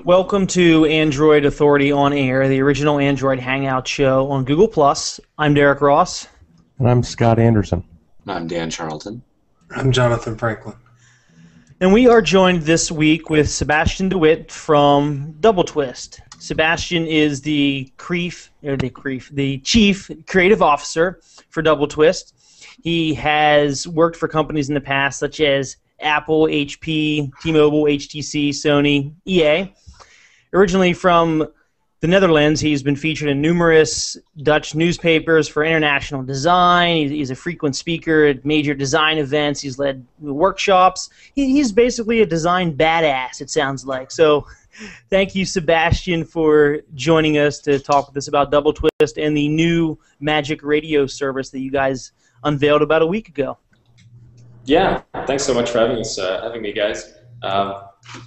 Welcome to Android Authority on Air, the original Android Hangout show on Google+. I'm Derek Ross. And I'm Scott Anderson. I'm Dan Charlton. I'm Jonathan Franklin. And we are joined this week with Sebastian DeWitt from doubleTwist. Sebastian is the Chief Creative Officer for doubleTwist. He has worked for companies in the past such as Apple, HP, T-Mobile, HTC, Sony, EA. Originally from the Netherlands, he's been featured in numerous Dutch newspapers for international design. He's a frequent speaker at major design events. He's led workshops. He's basically a design badass, it sounds like. So thank you, Sebastian, for joining us to talk with us about doubleTwist and the new Magic Radio service that you guys unveiled about a week ago. Yeah, thanks so much for having me, guys.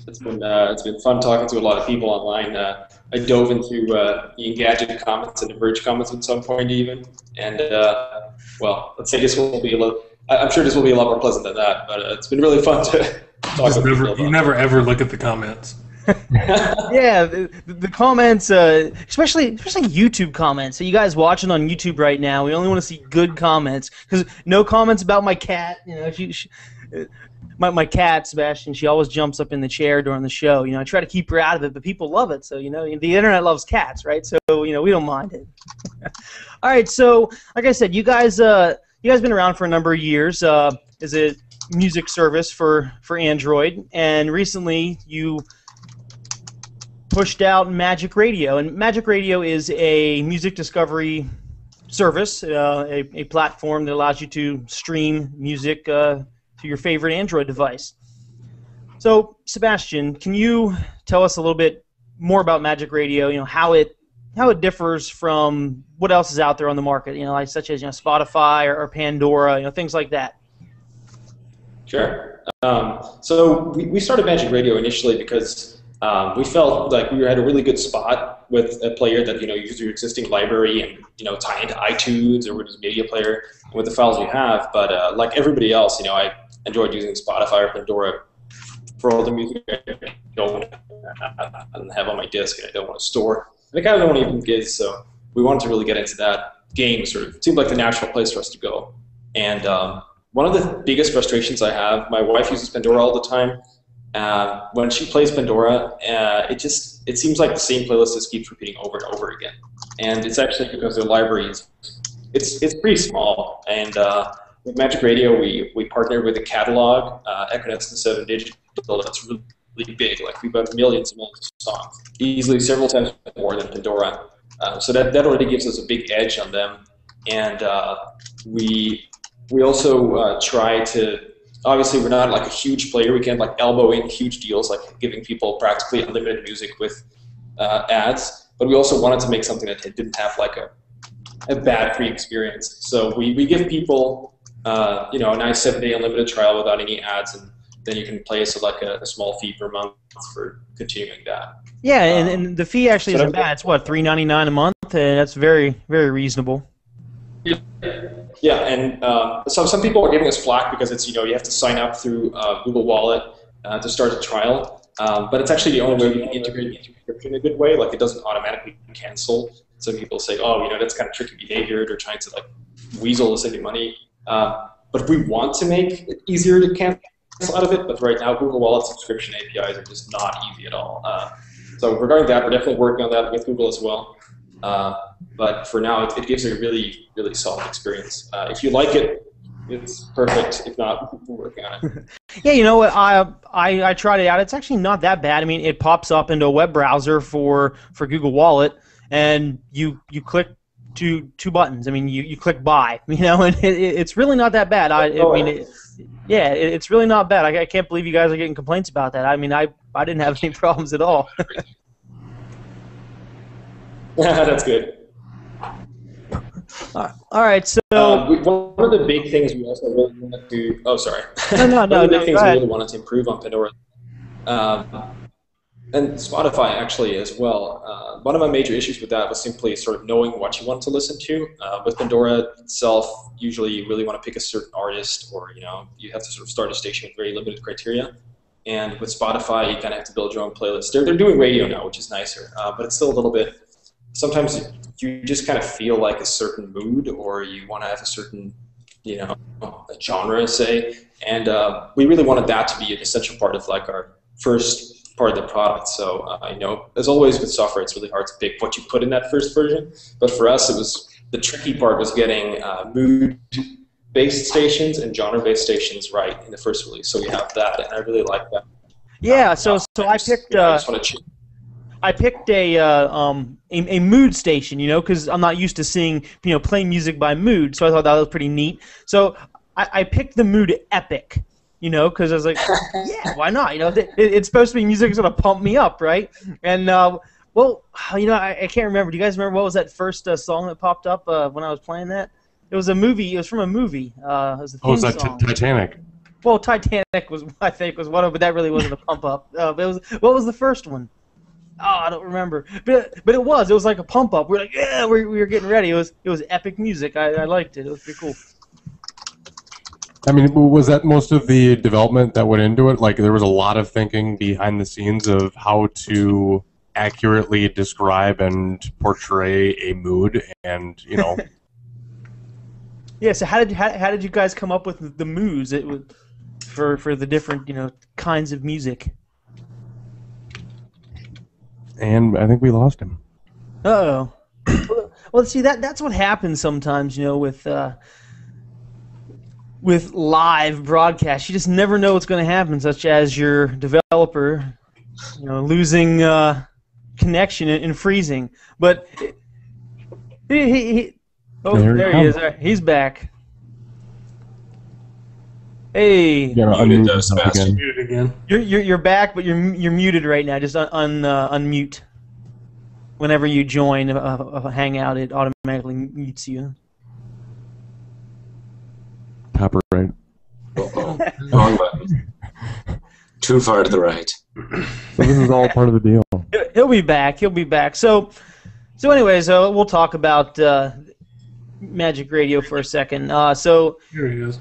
It's been fun talking to a lot of people online. I dove into the Engadget comments and the Verge comments at some point even, and well, let's say this will be I'm sure this will be a lot more pleasant than that, but it's been really fun to talk with people. You never ever look at the comments. Yeah, the comments, especially YouTube comments. So you guys watching on YouTube right now, we only want to see good comments, because no comments about my cat. You know, my cat Sebastian, she always jumps up in the chair during the show. You know, I try to keep her out of it, but people love it. So you know, the internet loves cats, right? So you know, we don't mind it. All right, so like I said, you guys been around for a number of years as a music service for Android, and recently you pushed out Magic Radio, and Magic Radio is a music discovery service, a platform that allows you to stream music to your favorite Android device. So, Sebastian, can you tell us a little bit more about Magic Radio? You know, how it differs from what else is out there on the market? You know, like such as Spotify or Pandora, things like that. Sure. So we started Magic Radio initially because we felt like we had a really good spot with a player that uses your existing library and tie into iTunes or Windows Media Player with the files you have. But like everybody else, I enjoyed using Spotify or Pandora for all the music I don't have on my disc and I don't want to store. And I kind of don't even get, so we wanted to really get into that game. Sort of seemed like the natural place for us to go. And one of the biggest frustrations I have, my wife uses Pandora all the time. When she plays Pandora, it seems like the same playlist just keeps repeating over and over again. And it's actually because their library it's pretty small. And with Magic Radio, we partnered with a catalog, Equinix and 7 Digital, that's really big. Like we've got millions and millions of songs, easily several times more than Pandora. So that already gives us a big edge on them. And we also try to. Obviously, we're not like a huge player. We can't like elbow in huge deals, like giving people practically unlimited music with ads. But we also wanted to make something that didn't have like a bad free experience. So we give people a nice 7-day unlimited trial without any ads, and then you can pay us like a small fee per month for continuing that. Yeah, and the fee actually isn't bad. It's what, $3.99 a month, and that's very, very reasonable. Yeah, and so some people are giving us flack because it's you have to sign up through Google Wallet to start a trial, but it's actually the only way we can integrate subscription in a good way. Like it doesn't automatically cancel. Some people say, oh, that's kind of tricky behavior. They're trying to like weasel to save you money. But we want to make it easier to cancel out of it. But right now, Google Wallet subscription APIs are just not easy at all. So regarding that, we're definitely working on that with Google as well. But for now, it gives a really, really solid experience. If you like it, it's perfect. If not, we're working on it. Yeah, you know what? I tried it out. It's actually not that bad. I mean, it pops up into a web browser for Google Wallet, and you click two buttons. I mean, you click buy. And it's really not that bad. It's really not bad. I can't believe you guys are getting complaints about that. I mean, I didn't have any problems at all. That's good. All right, so one of the big things we also really wanted to. Oh, sorry. No. One of the big things we really wanted to improve on Pandora, and Spotify actually as well. One of my major issues with that was simply sort of knowing what you want to listen to. With Pandora itself, usually you really want to pick a certain artist, or you have to sort of start a station with very limited criteria. And with Spotify, you kind of have to build your own playlist. They're doing radio now, which is nicer, but it's still a little bit. Sometimes you just kind of feel like a certain mood, or you want to have a certain, a genre, say. And we really wanted that to be an essential part of like our first part of the product. So as always with software, it's really hard to pick what you put in that first version. But for us, it was the tricky part was getting mood-based stations and genre-based stations right in the first release. So we have that, and I really like that. Yeah. So I picked. I picked a mood station, because I'm not used to seeing playing music by mood. So I thought that was pretty neat. So I picked the mood epic. Because I was like, yeah, why not? It's supposed to be music that's going to pump me up, right? And, I can't remember. Do you guys remember what was that first song that popped up when I was playing that? It was a movie. It was from a movie. It was a theme song. Titanic? Well, Titanic was one of, but that really wasn't a pump up. What was the first one? Oh, I don't remember. But it was like a pump up. We're like, yeah, we were getting ready. It was epic music. I liked it. It was pretty cool. I mean, was that most of the development that went into it? Like, there was a lot of thinking behind the scenes of how to accurately describe and portray a mood, and Yeah. So how did you guys come up with the moods? It was for the different kinds of music. And I think we lost him. Uh-oh. Well, see, that's what happens sometimes, with live broadcasts. You just never know what's going to happen, such as your developer, losing connection and freezing. But there he is. He's back. Hey. Muted again. You're back, but you're muted right now. Just unmute. Whenever you join a Hangout, it automatically mutes you. Top right. Wrong button. Too far to the right. So this is all part of the deal. He'll be back. He'll be back. So anyways, we'll talk about Magic Radio for a second. Here he is.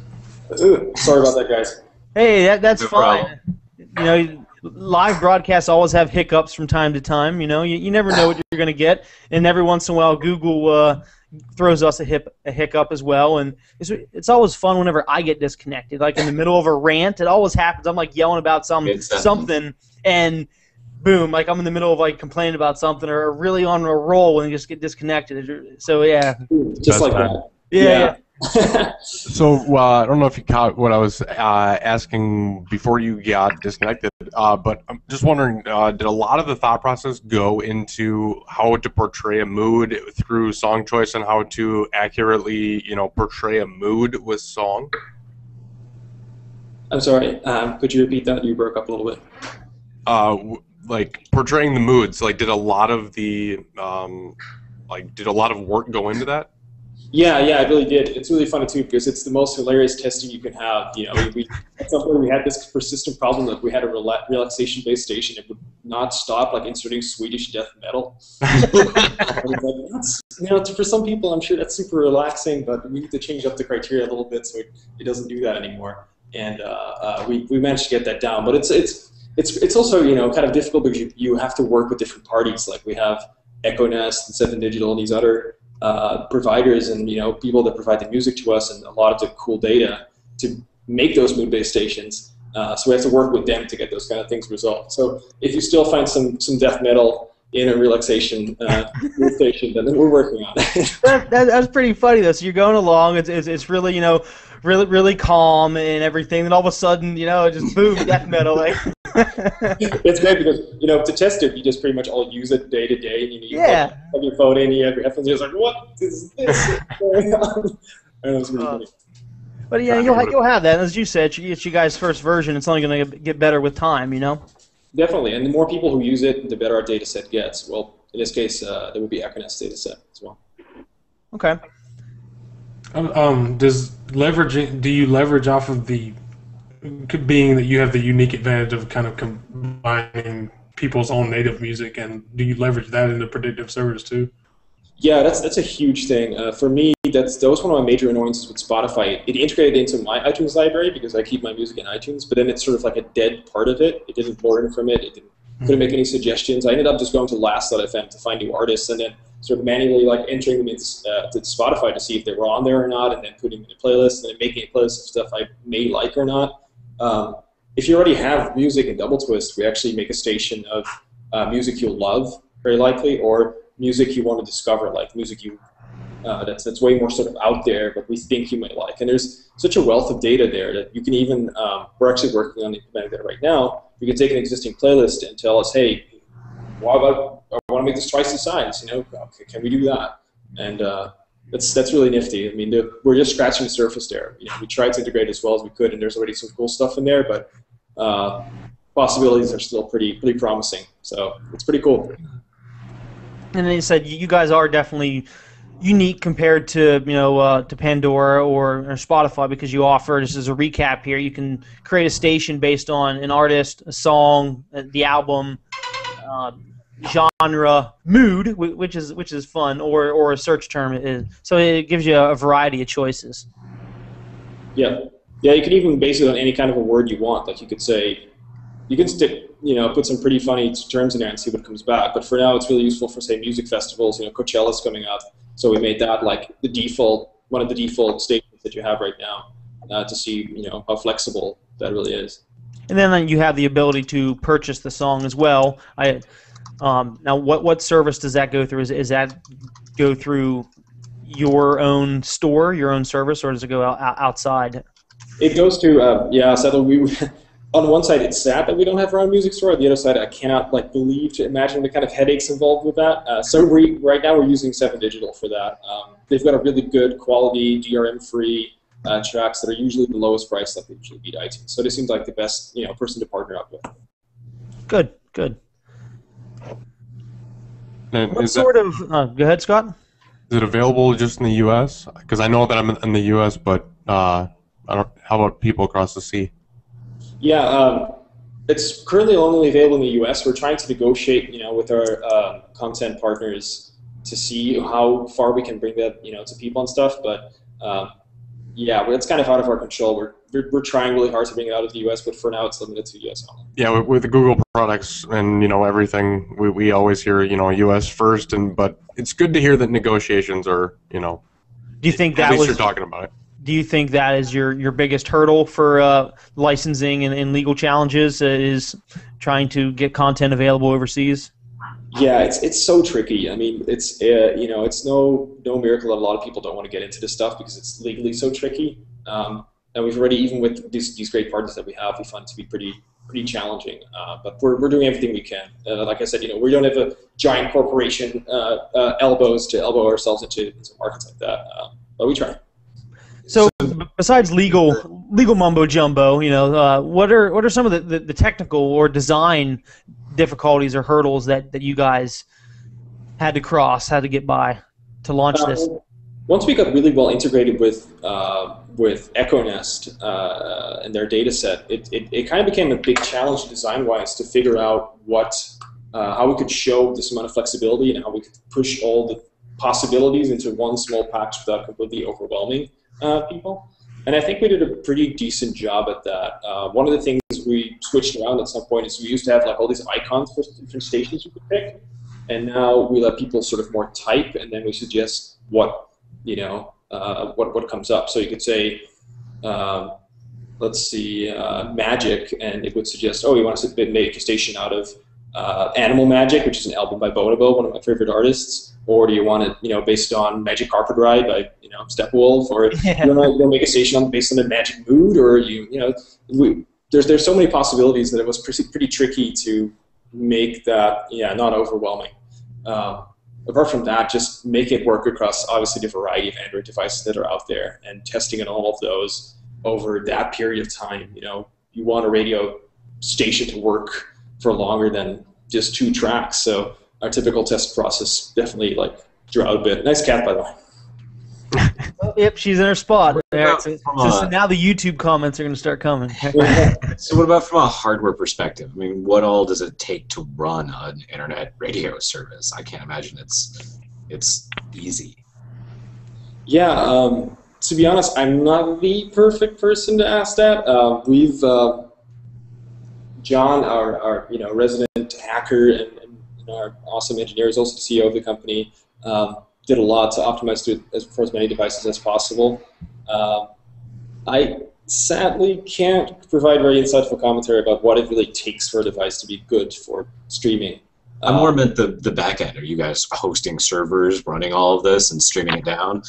Sorry about that, guys. Hey, that's No fine. Live broadcasts always have hiccups from time to time. You never know what you're going to get, and every once in a while, Google throws us a hiccup as well. And it's always fun whenever I get disconnected, like in the middle of a rant. It always happens. I'm like yelling about something, and boom, like I'm in the middle of like complaining about something or really on a roll and just get disconnected. So yeah, just like that. Yeah. So I don't know if you caught what I was asking before you got disconnected, but I'm just wondering, did a lot of the thought process go into how to portray a mood through song choice and how to accurately, portray a mood with song? I'm sorry. Could you repeat that? You broke up a little bit. Like portraying the moods. Like, did a lot of the did a lot of work go into that? Yeah, it really did. It's really funny too because it's the most hilarious testing you can have. We at some point we had this persistent problem that we had a relaxation-based station. It would not stop, like inserting Swedish death metal. For some people, I'm sure that's super relaxing, but we need to change up the criteria a little bit so it doesn't do that anymore. And we managed to get that down. But it's also kind of difficult because you have to work with different parties. Like we have Echo Nest and Seven Digital and these other providers and people that provide the music to us and a lot of the cool data to make those mood-based stations. So we have to work with them to get those kind of things resolved. So if you still find some death metal in a relaxation mood station, then we're working on it. That's pretty funny though. So you're going along, it's really really calm and everything. Then all of a sudden just boom, death metal like. It's great because to test it, you just pretty much all use it day to day. And you have your phone in, you have your headphones. You're just like, what is this going on? I know, it's really funny. But yeah, you'll have that. As you said, it's you guys' first version. It's only going to get better with time, Definitely, and the more people who use it, the better our data set gets. Well, in this case, there would be Econet's data set as well. Okay. Do you leverage off of the being that you have the unique advantage of kind of combining people's own native music, and do you leverage that into predictive servers too? Yeah, that's a huge thing. For me, that was one of my major annoyances with Spotify. It integrated into my iTunes library because I keep my music in iTunes, but then it's sort of like a dead part of it. It didn't learn from it. Couldn't make any suggestions. I ended up just going to last.fm to find new artists and then sort of manually like entering them into to Spotify to see if they were on there or not, and then putting them in a playlist and then making a playlist of stuff I may like or not. If you already have music in doubleTwist, we actually make a station of music you'll love, very likely, or music you want to discover, like music that's way more sort of out there, but we think you might like. And there's such a wealth of data there that you can even, we're actually working on implementing that right now. We can take an existing playlist and tell us, hey, what about, I want to make this twice the size, okay, can we do that? And that's really nifty. I mean, we're just scratching the surface there. We tried to integrate as well as we could, and there's already some cool stuff in there, but possibilities are still pretty promising. So it's pretty cool. And then you said you guys are definitely unique compared to to Pandora or Spotify because you offer, just as a recap here, you can create a station based on an artist, a song, the album, genre, mood, which is fun, or a search term. So it gives you a variety of choices. Yeah, you can even base it on any kind of a word you want. Like you could say, you can stick, put some pretty funny terms in there and see what comes back. But for now, it's really useful for, say, music festivals. Coachella's coming up, so we made that like one of the default statements that you have right now to see, how flexible that really is. And then you have the ability to purchase the song as well. Now, what service does that go through? Is that go through your own store, your own service, or does it go outside? It goes to sadly on one side, it's sad that we don't have our own music store. On the other side, I cannot imagine the kind of headaches involved with that. So right now we're using 7 Digital for that. They've got a really good quality, DRM-free tracks that are usually the lowest price that they usually beat iTunes. So they seem like the best person to partner up with. Good. And What sort of? Go ahead, Scott. Is it available just in the U.S.? Because I know that I'm in the U.S., but I don't. How about people across the sea? Yeah, it's currently only available in the U.S. We're trying to negotiate, with our content partners to see how far we can bring that, to people and stuff. But it's kind of out of our control. We're trying really hard to bring it out of the U.S., but for now it's limited to U.S. only. Yeah, with the Google products and everything, we always hear U.S. first, but it's good to hear that negotiations are Do you think that at least was? you're talking about it. Do you think that is your biggest hurdle for licensing and legal challenges? Is trying to get content available overseas? Yeah, it's so tricky. I mean, it's it's no miracle that a lot of people don't want to get into this stuff because it's legally so tricky. And we've already, even with these great partners that we have, we find it to be pretty challenging. But we're doing everything we can. Like I said, we don't have a giant corporation elbows to elbow ourselves into markets like that. But we try. So besides legal mumbo jumbo, what are some of the technical or design difficulties or hurdles that you guys had to get by to launch this? Once we got really well integrated with EchoNest and their data set, it kind of became a big challenge design-wise to figure out how we could show this amount of flexibility and how we could push all the possibilities into one small package without completely overwhelming people. And I think we did a pretty decent job at that. One of the things we switched around at some point is we used to have all these icons for different stations you could pick, and now we let people sort of more type, and then we suggest what comes up. So you could say, let's see, Magic, and it would suggest, you want to make a station out of Animal Magic, which is an album by Bonobo, one of my favorite artists, or do you want it, based on Magic Carpet Ride by Steppenwolf, or you want to make a station based on a Magic Mood, or there's so many possibilities that it was pretty tricky to make that not overwhelming. Apart from that, just make it work across obviously the variety of Android devices that are out there, and testing on all of those over that period of time. You want a radio station to work for longer than just 2 tracks. So our typical test process definitely drew out a bit. Nice cat, by the way. Yep, she's in her spot. So now the YouTube comments are going to start coming. So what about from a hardware perspective? I mean, what all does it take to run an internet radio service? I can't imagine it's it's easy? Yeah, to be honest, I'm not the perfect person to ask that. John, our resident hacker and our awesome engineer, is also the CEO of the company. Did a lot to optimize for as many devices as possible. I sadly can't provide very insightful commentary about what it really takes for a device to be good for streaming. I more meant the back end. Are you guys hosting servers, running all of this, and streaming it down?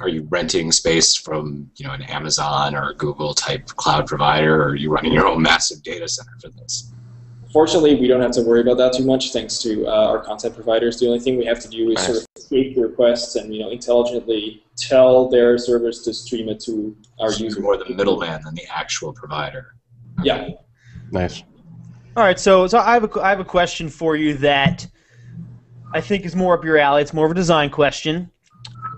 Are you renting space from an Amazon or a Google type cloud provider, or are you running your own massive data center for this? Fortunately, we don't have to worry about that too much, thanks to our content providers. The only thing we have to do is sort of take the requests and intelligently tell their servers to stream it to our users. More the middleman than the actual provider. Yeah. Nice. All right, so I have a question for you that I think is more up your alley. It's more of a design question.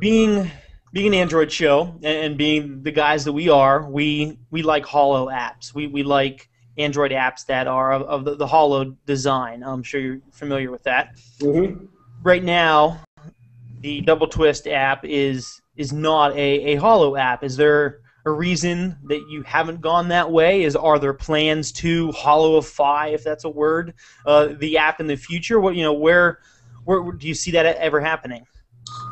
Being an Android show and being the guys that we are, we like hollow apps. We like Android apps that are of the hollow design. I'm sure you're familiar with that. Mm-hmm. Right now, the doubleTwist app is not a hollow app. Is there a reason that you haven't gone that way? Are there plans to hollowify, if that's a word, the app in the future? Where do you see that ever happening?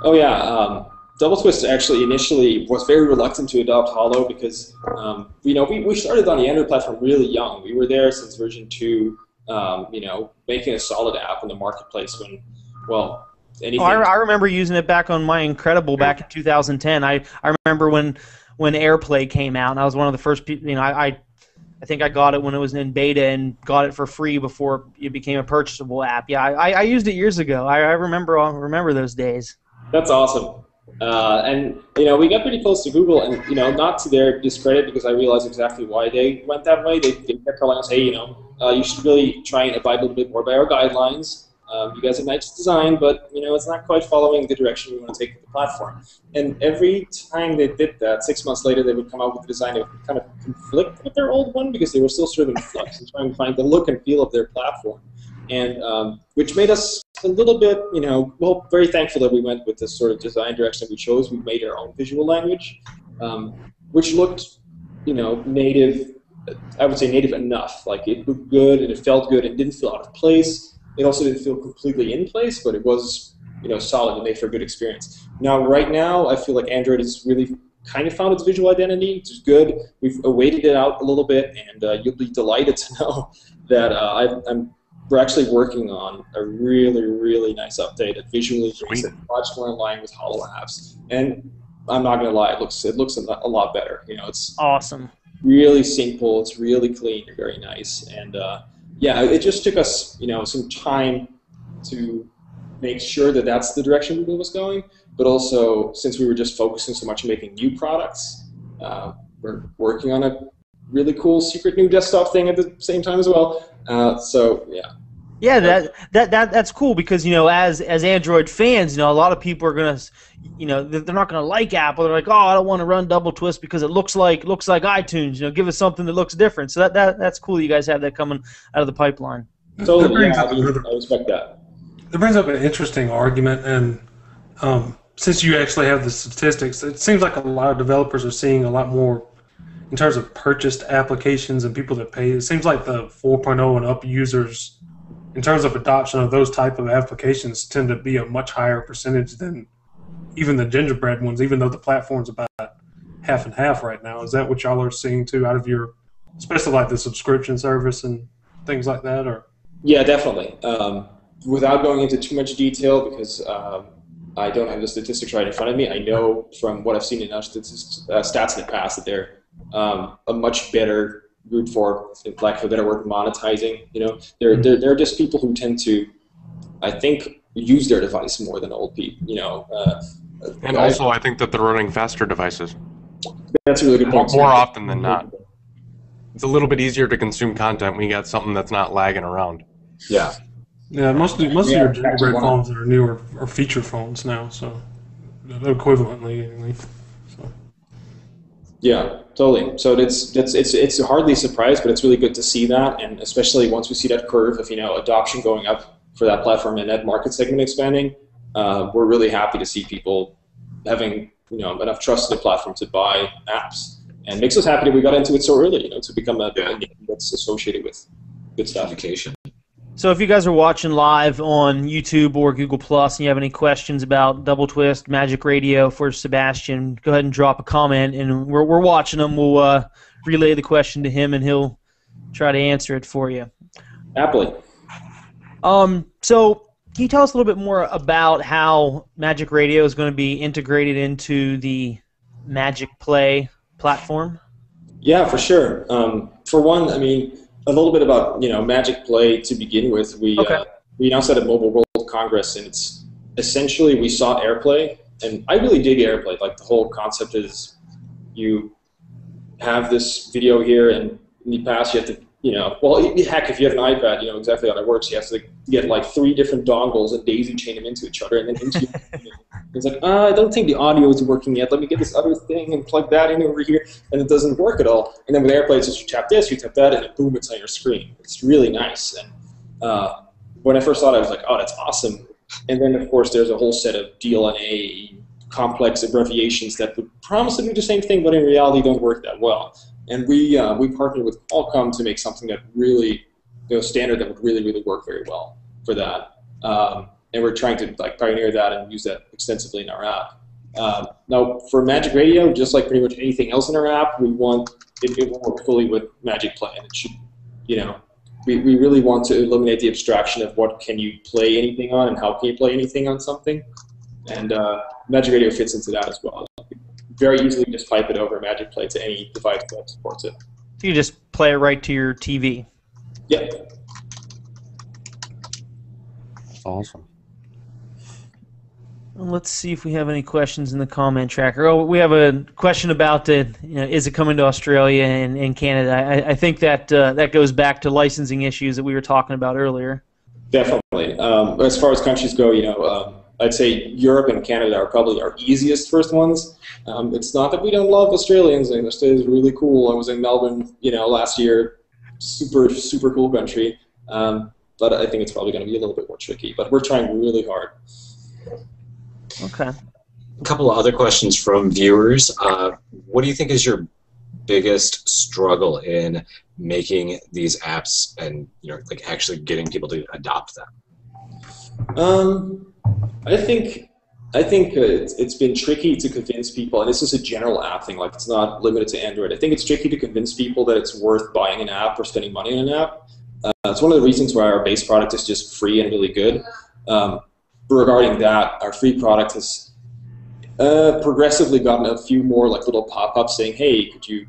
Oh yeah, doubleTwist actually initially was very reluctant to adopt Hollow because we started on the Android platform really young. We were there since version 2, making a solid app in the marketplace when anything. I remember using it back on my Incredible back in 2010. I remember when AirPlay came out, and I was one of the first people. I think I got it when it was in beta and got it for free before it became a purchasable app. Yeah, I used it years ago. I remember those days. That's awesome. And we got pretty close to Google, and not to their discredit, because I realized exactly why they went that way. They kept telling us, hey, you should really try and abide a little bit more by our guidelines. You guys have nice design, but it's not quite following the direction we want to take with the platform. And every time they did that, 6 months later, they would come out with a design that would kind of conflict with their old one because they were still sort of in flux and trying to find the look and feel of their platform. And which made us a little bit, very thankful that we went with this sort of design direction that we chose. We made our own visual language, which looked, native. I would say native enough. Like, it looked good and it felt good and didn't feel out of place. It also didn't feel completely in place, but it was, solid and made for a good experience. Now, right now, I feel like Android has really kind of found its visual identity, which is good. We've waited it out a little bit, and you'll be delighted to know that we're actually working on a really, really nice update that visually makes it much more in line with Hollow apps. And I'm not going to lie, it looks a lot better. It's awesome. Really simple. It's really clean. Very nice. And yeah, it just took us, some time to make sure that that's the direction Google was going. But also, since we were just focusing so much on making new products, we're working on a really cool secret new desktop thing at the same time as well. So yeah. Yeah, that's cool because as Android fans, a lot of people are gonna, they're not gonna like Apple. They're like, oh, I don't want to run doubleTwist because it looks like iTunes. Give us something that looks different. So that's cool. You guys have that coming out of the pipeline. So yeah, I respect that. That brings up an interesting argument, and since you actually have the statistics, it seems like a lot of developers are seeing a lot more in terms of purchased applications and people that pay. It seems like the 4.0 and up users, in terms of adoption of those type of applications, tend to be a much higher percentage than even the gingerbread ones, even though the platform's about half and half right now. Is that what y'all are seeing too out of your, especially like the subscription service and things like that? Or yeah, definitely. Without going into too much detail, because I don't have the statistics right in front of me, I know from what I've seen in stats in the past that they're a much better route for, lack of a better word, monetizing. There are just people who tend to, I think, use their device more than old people. And also, I think that they're running faster devices. That's a really good point. More often than not. It's a little bit easier to consume content when you got something that's not lagging around. Yeah. Yeah, most of your gingerbread phones that are newer are feature phones now, so equivalently anyway. So. Yeah, totally. So it's hardly a surprise, but it's really good to see that, and especially once we see that curve of adoption going up for that platform and that market segment expanding, we're really happy to see people having enough trust in the platform to buy apps, and makes us happy that we got into it so early. To become a name that's associated with good stuff. Education. So if you guys are watching live on YouTube or Google Plus and you have any questions about doubleTwist, Magic Radio for Sebastian, go ahead and drop a comment, and we're watching them. We'll relay the question to him, and he'll try to answer it for you. Happily. So can you tell us a little bit more about how Magic Radio is going to be integrated into the Magic Play platform? Yeah, for sure. For one, I mean, a little bit about Magic Play to begin with. We announced that at Mobile World Congress, and it's essentially we saw AirPlay, and I really dig AirPlay. Like the whole concept is you have this video here, and in the past you have to well, heck, if you have an iPad, you know exactly how that works. You have to get like 3 different dongles and daisy chain them into each other, and then into. It's like, I don't think the audio is working yet. Let me get this other thing and plug that in over here, and it doesn't work at all. And then with AirPlay, it's just you tap this, you tap that, and boom, it's on your screen. It's really nice. And when I first saw it, I was like, oh, that's awesome. And then, of course, there's a whole set of DLNA complex abbreviations that would promise to do the same thing, but in reality don't work that well. And we partnered with Qualcomm to make something that really, standard that would really, really work very well for that. And we're trying to pioneer that and use that extensively in our app. Now, for Magic Radio, just like pretty much anything else in our app, we want it to work fully with Magic Play, and it should, we really want to eliminate the abstraction of what can you play anything on and how can you play anything on something. And Magic Radio fits into that as well. Very easily just pipe it over Magic Play to any device that supports it. So you just play it right to your TV. Yeah. Awesome. Let's see if we have any questions in the comment tracker. Oh, we have a question about is it coming to Australia and Canada? I think that that goes back to licensing issues that we were talking about earlier. Definitely. As far as countries go, I'd say Europe and Canada are probably our easiest first ones. It's not that we don't love Australians. Australia is really cool. I was in Melbourne, last year. Super, super cool country. But I think it's probably going to be a little bit more tricky. But we're trying really hard. Okay. A couple of other questions from viewers. What do you think is your biggest struggle in making these apps and actually getting people to adopt them? I think it's been tricky to convince people, and this is a general app thing, like it's not limited to Android. I think it's tricky to convince people that it's worth buying an app or spending money on an app. It's one of the reasons why our base product is just free and really good. Regarding that, our free product has progressively gotten a few more little pop-ups saying, hey, could you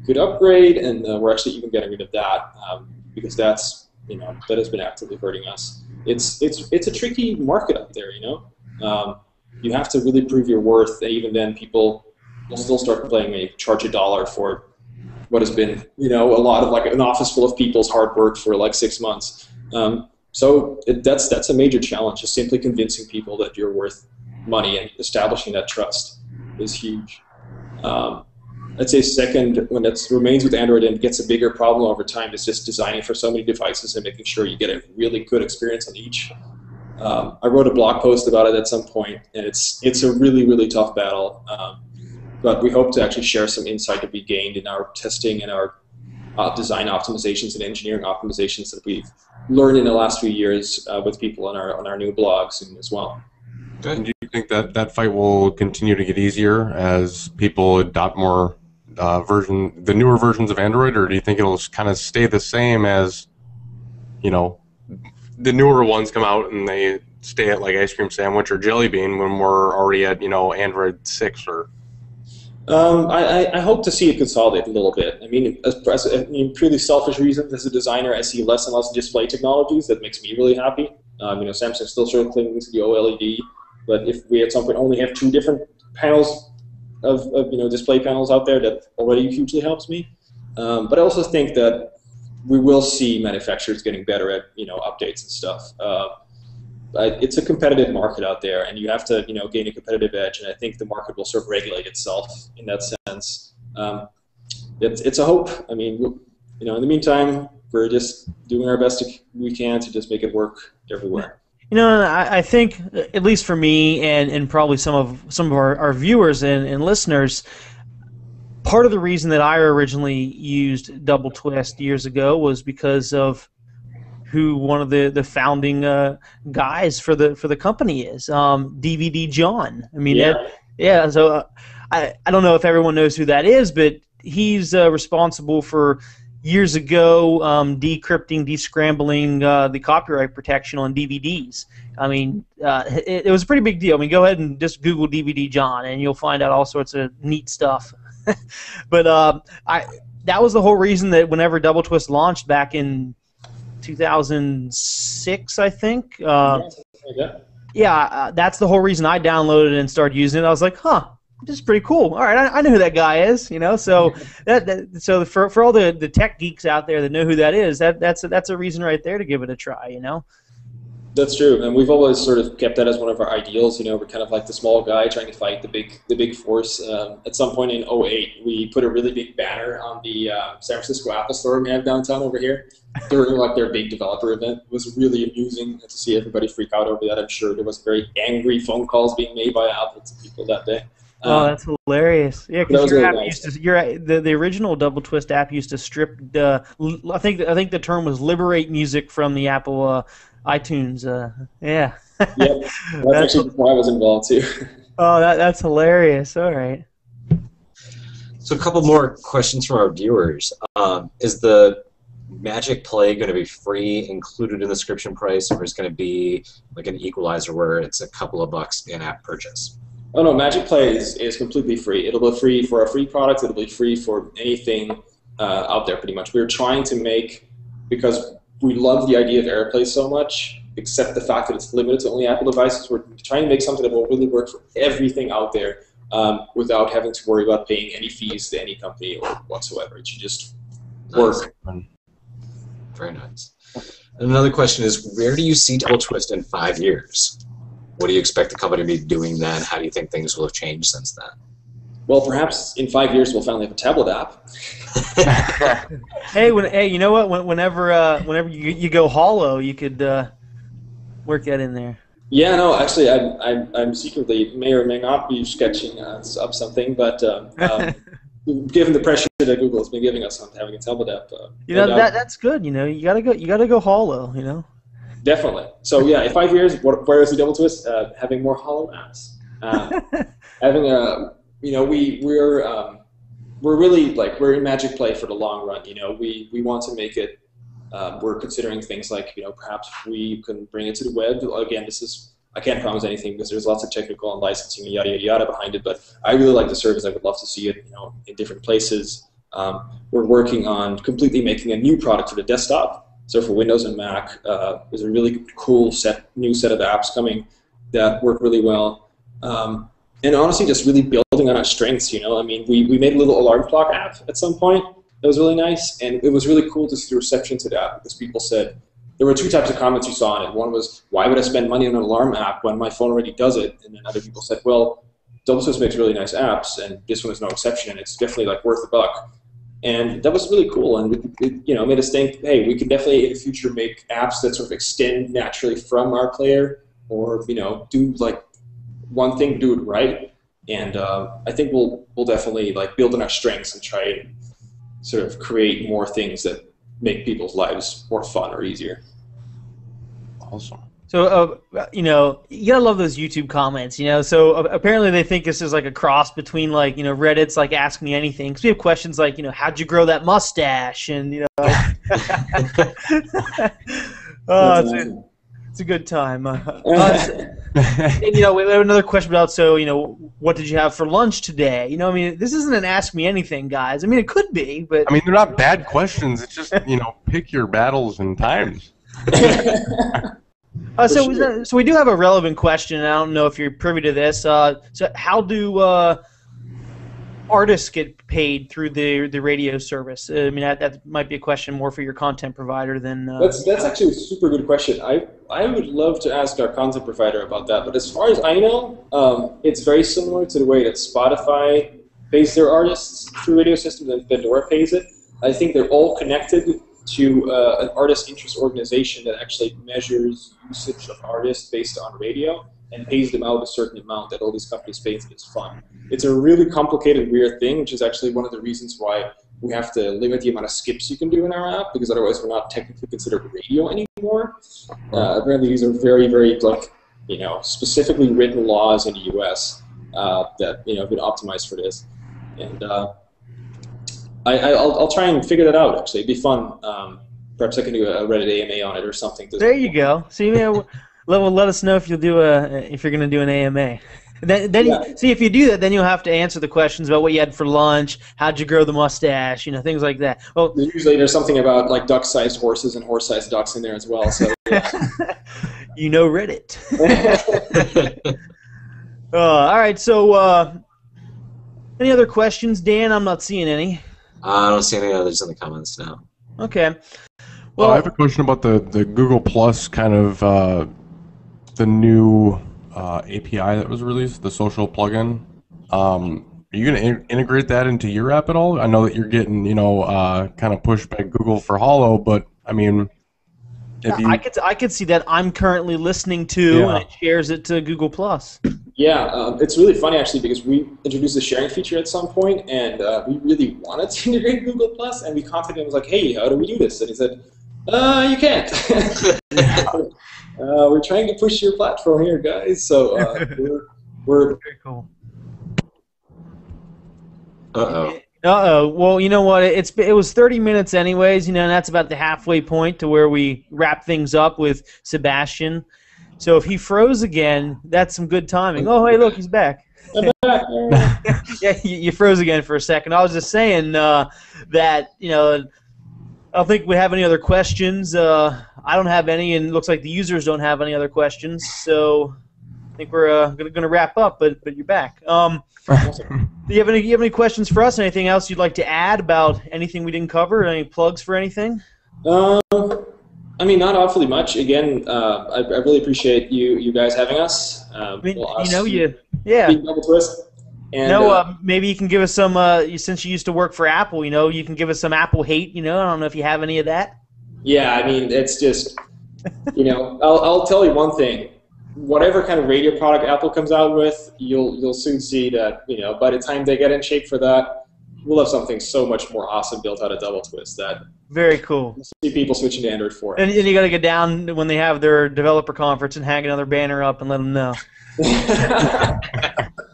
could upgrade, and we're actually even getting rid of that because that's that has been actively hurting us. It's a tricky market up there, you have to really prove your worth, and even then people will still start complaining when you charge $1 for what has been a lot of an office full of people's hard work for 6 months. So that's a major challenge, just simply convincing people that you're worth money, and establishing that trust is huge. I'd say second, when it remains with Android and gets a bigger problem over time, is just designing for so many devices and making sure you get a really good experience on each. I wrote a blog post about it at some point, and it's a really, really tough battle. But we hope to actually share some insight that we gained in our testing and our design optimizations and engineering optimizations that we've learned in the last few years with people on our new blogs as well. And do you think that fight will continue to get easier as people adopt more the newer versions of Android, or do you think it'll kind of stay the same as the newer ones come out and they stay at Ice Cream Sandwich or Jelly Bean when we're already at Android 6 or? I hope to see it consolidate a little bit. I mean, purely selfish reasons, as a designer, I see less and less display technologies. That makes me really happy. Samsung still sort of clinging to the OLED, but if we at some point only have 2 different panels of display panels out there, that already hugely helps me. But I also think that we will see manufacturers getting better at updates and stuff. It's a competitive market out there, and you have to gain a competitive edge. And I think the market will sort of regulate itself in that sense. It's a hope. I mean, in the meantime, we're just doing our best we can to just make it work everywhere. You know, I think, at least for me and probably some of our viewers and listeners, part of the reason that I originally used doubleTwist years ago was because of who one of the founding guys for the company is, DVD John. I mean, Yeah. yeah. So I don't know if everyone knows who that is, but he's responsible for years ago decrypting, descrambling the copyright protection on DVDs. I mean, it was a pretty big deal. I mean, go ahead and just Google DVD John, and you'll find out all sorts of neat stuff. But that was the whole reason that whenever doubleTwist launched back in 2006, I think. Yeah, that's the whole reason I downloaded it and started using it. I was like, huh, this is pretty cool. All right, I know who that guy is, you know. So so for all the tech geeks out there that know who that is, that's a reason right there to give it a try, you know. That's true, and we've always sort of kept that as one of our ideals. You know, we're kind of like the small guy trying to fight the big force. At some point in '08, we put a really big banner on the San Francisco Apple Store we have downtown over here during like their big developer event. It was really amusing to see everybody freak out over that. I'm sure there was very angry phone calls being made by Apple to people that day. Oh, that's hilarious! Yeah, because That was your really app nice. used to the original doubleTwist app used to strip. I think the term was liberate music from the Apple iTunes. Yeah. Yep, that's actually before I was involved too. Oh, that's hilarious. All right. So a couple more questions from our viewers. Is the Magic Play going to be free, included in the subscription price, or is it going to be like an equalizer where it's a couple of bucks in-app purchase? Oh no, Magic Play is completely free. It'll be free for our free products. It'll be free for anything out there, pretty much. We're trying to make, because we love the idea of AirPlay so much, except the fact that it's limited to only Apple devices. We're trying to make something that will really work for everything out there without having to worry about paying any fees to any company or whatsoever. It should just work. Nice. Very nice. Another question is, where do you see doubleTwist in 5 years? What do you expect the company to be doing then? How do you think things will have changed since then? Well, perhaps in 5 years we'll finally have a tablet app. Hey, you know what? Whenever you go hollow, you could work that in there. Yeah, no, actually, I'm secretly may or may not be sketching up something, but given the pressure that Google has been giving us on having a tablet app, You know, that's good. You know, you gotta go hollow. You know. definitely. So yeah, in 5 years, where is the doubleTwist? Having more hollow apps, having a, you know, we're really like, we're in Magic Play for the long run. You know, we want to make it. We're considering things like, you know, perhaps we can bring it to the web. Again, I can't promise anything because there's lots of technical and licensing and yada yada yada behind it. But I really like the service. I would love to see it, you know, in different places. We're working on completely making a new product for the desktop. So for Windows and Mac, there's a really cool new set of apps coming that work really well. And honestly, just really building on our strengths. You know, I mean, we made a little alarm clock app at some point. That was really nice, and it was really cool to see the reception to that, because people said, there were two types of comments you saw on it. One was, why would I spend money on an alarm app when my phone already does it? And then other people said, well, doubleTwist makes really nice apps, and this one is no exception, and it's definitely like worth a buck. And that was really cool, and it, you know, made us think, hey, we could definitely in the future make apps that sort of extend naturally from our player, or, you know, do like one thing, do it right. And I think we'll definitely like build on our strengths and try and sort of create more things that make people's lives more fun or easier. Awesome. So, you know, you gotta love those YouTube comments, you know. So apparently they think this is like a cross between, like, you know, Reddit's like Ask Me Anything, because we have questions like, you know, how'd you grow that mustache, and, you know. It's a good time. And, you know, we have another question about, so, you know, what did you have for lunch today? You know, I mean, this isn't an Ask Me Anything, guys. I mean, it could be, but. I mean, they're not bad questions. It's just, you know, pick your battles and times. So we do have a relevant question, and I don't know if you're privy to this. So how do artists get paid through the radio service? I mean, that might be a question more for your content provider than. That's actually a super good question. I would love to ask our content provider about that. But as far as I know, it's very similar to the way that Spotify pays their artists through radio systems and Pandora pays it. I think they're all connected to an artist interest organization that actually measures usage of artists based on radio and pays them out a certain amount that all these companies pay to this fund. It's a really complicated, weird thing, which is actually one of the reasons why we have to limit the amount of skips you can do in our app, because otherwise we're not technically considered radio anymore. Apparently these are very, very, like, specifically written laws in the U.S. That have been optimized for this, and I'll try and figure that out. Actually, it'd be fun. Perhaps I can do a Reddit AMA on it or something. There you go. See, man, let us know if you'll do if you're going to do an AMA. Then Yeah. see if you do that, then you'll have to answer the questions about what you had for lunch, how'd you grow the mustache, things like that. Well, usually there's something about like duck-sized horses and horse-sized ducks in there as well. So yeah. Reddit. All right. So, any other questions, Dan? I'm not seeing any. I don't see any others in the comments now. Okay. Well, I have a question about the Google Plus kind of the new API that was released, the social plugin. Are you going to integrate that into your app at all? I know that you're getting kind of pushed by Google for Hollow, but I mean, I could see that. I'm currently listening to, and it shares it to Google Plus. Yeah, it's really funny actually, because we introduced the sharing feature at some point, and we really wanted to integrate Google Plus, and we contacted him and was like, "Hey, how do we do this?" And he said, "You can't. We're trying to push your platform here, guys." So we're very cool. Uh-oh. Well, you know what? It was 30 minutes anyways. And that's about the halfway point to where we wrap things up with Sebastian. So if he froze again, that's some good timing. Oh, hey, look, he's back. Yeah, you froze again for a second. I was just saying that I don't think we have any other questions. I don't have any, and it looks like the users don't have any other questions. So I think we're going to wrap up. But you're back. Do you have any questions for us? Anything else you'd like to add about anything we didn't cover? Any plugs for anything? I mean, not awfully much. Again, I really appreciate you guys having us. Being doubleTwist. And, maybe you can give us some. Since you used to work for Apple, you can give us some Apple hate. I don't know if you have any of that. Yeah, I mean, it's just, I'll tell you one thing. Whatever kind of radio product Apple comes out with, you'll soon see that, by the time they get in shape for that, we'll have something so much more awesome built out of doubleTwist that very cool. You'll see people switching to Android 4. And you got to get down when they have their developer conference and hang another banner up and let them know.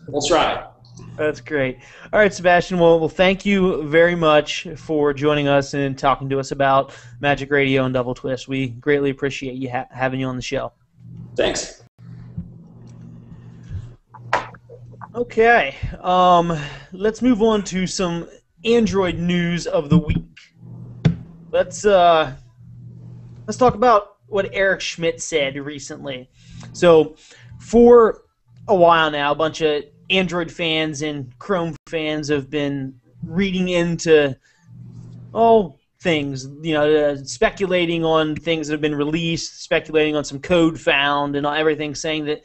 We'll try. That's great. All right, Sebastian. Well, thank you very much for joining us and talking to us about Magic Radio and doubleTwist. We greatly appreciate you having you on the show. Thanks. Okay, let's move on to some Android news of the week. Let's talk about what Eric Schmidt said recently. So, for a while now, a bunch of Android fans and Chrome fans have been reading into things, speculating on things that have been released, speculating on some code found, and everything, saying that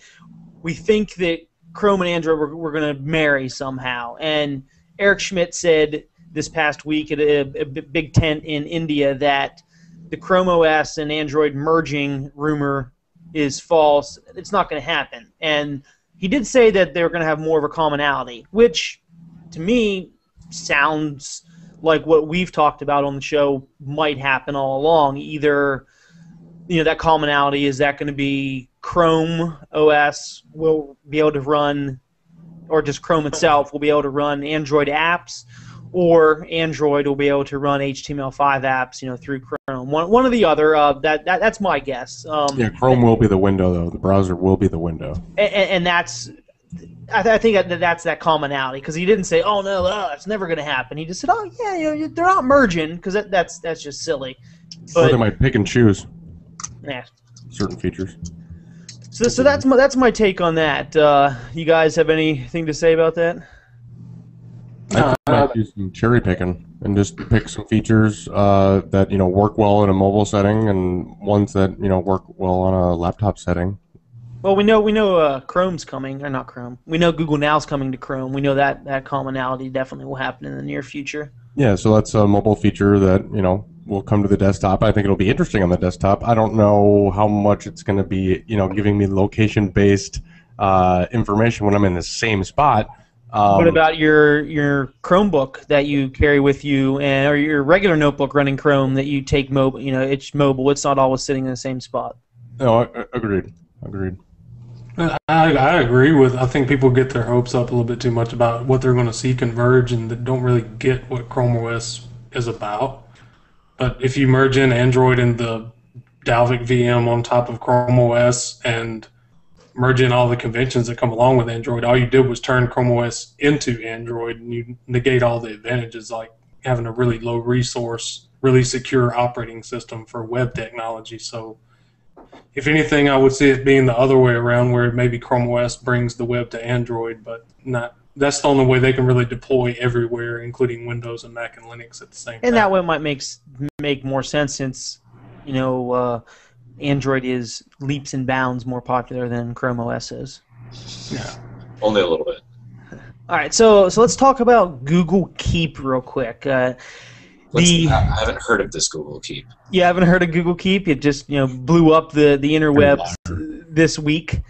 we think that Chrome and Android were going to marry somehow. And Eric Schmidt said this past week at a big tent in India that the Chrome OS and Android merging rumor is false. It's not going to happen. And he did say that they're going to have more of a commonality, which to me sounds like what we've talked about on the show might happen all along. Either that commonality, is that going to be Chrome OS will be able to run, or just Chrome itself will be able to run Android apps, or Android will be able to run HTML5 apps, through Chrome. One or the other. That's my guess. Chrome will be the window, though. The browser will be the window. And that's, I think that's that commonality, because he didn't say, "Oh no, it's never going to happen." He just said, "Oh yeah, they're not merging," because that's just silly. Or they might pick and choose. Yeah. Certain features. So that's my take on that. You guys have anything to say about that? I might do some cherry picking and just pick some features that work well in a mobile setting, and ones that work well on a laptop setting. Well, we know Chrome's coming, or not Chrome. We know Google Now's coming to Chrome. We know that commonality definitely will happen in the near future. Yeah, so that's a mobile feature that will come to the desktop. I think it'll be interesting on the desktop. I don't know how much it's going to be, giving me location-based information when I'm in the same spot. What about your Chromebook that you carry with you, or your regular notebook running Chrome that you take mobile? It's mobile. It's not always sitting in the same spot. No, agreed. I agree with. I think people get their hopes up a little bit too much about what they're going to see converge, and they don't really get what Chrome OS is about. But if you merge in Android and the Dalvik VM on top of Chrome OS and merge in all the conventions that come along with Android, all you did was turn Chrome OS into Android, and you negate all the advantages like having a really low resource, really secure operating system for web technology. So if anything, I would see it being the other way around, where maybe Chrome OS brings the web to Android, but not. That's the only way they can really deploy everywhere, including Windows and Mac and Linux at the same time. And that way it might make more sense, since Android is leaps and bounds more popular than Chrome OS is. Yeah. Only a little bit. All right, so let's talk about Google Keep real quick. I haven't heard of this Google Keep. You haven't heard of Google Keep? It just blew up the interwebs this week.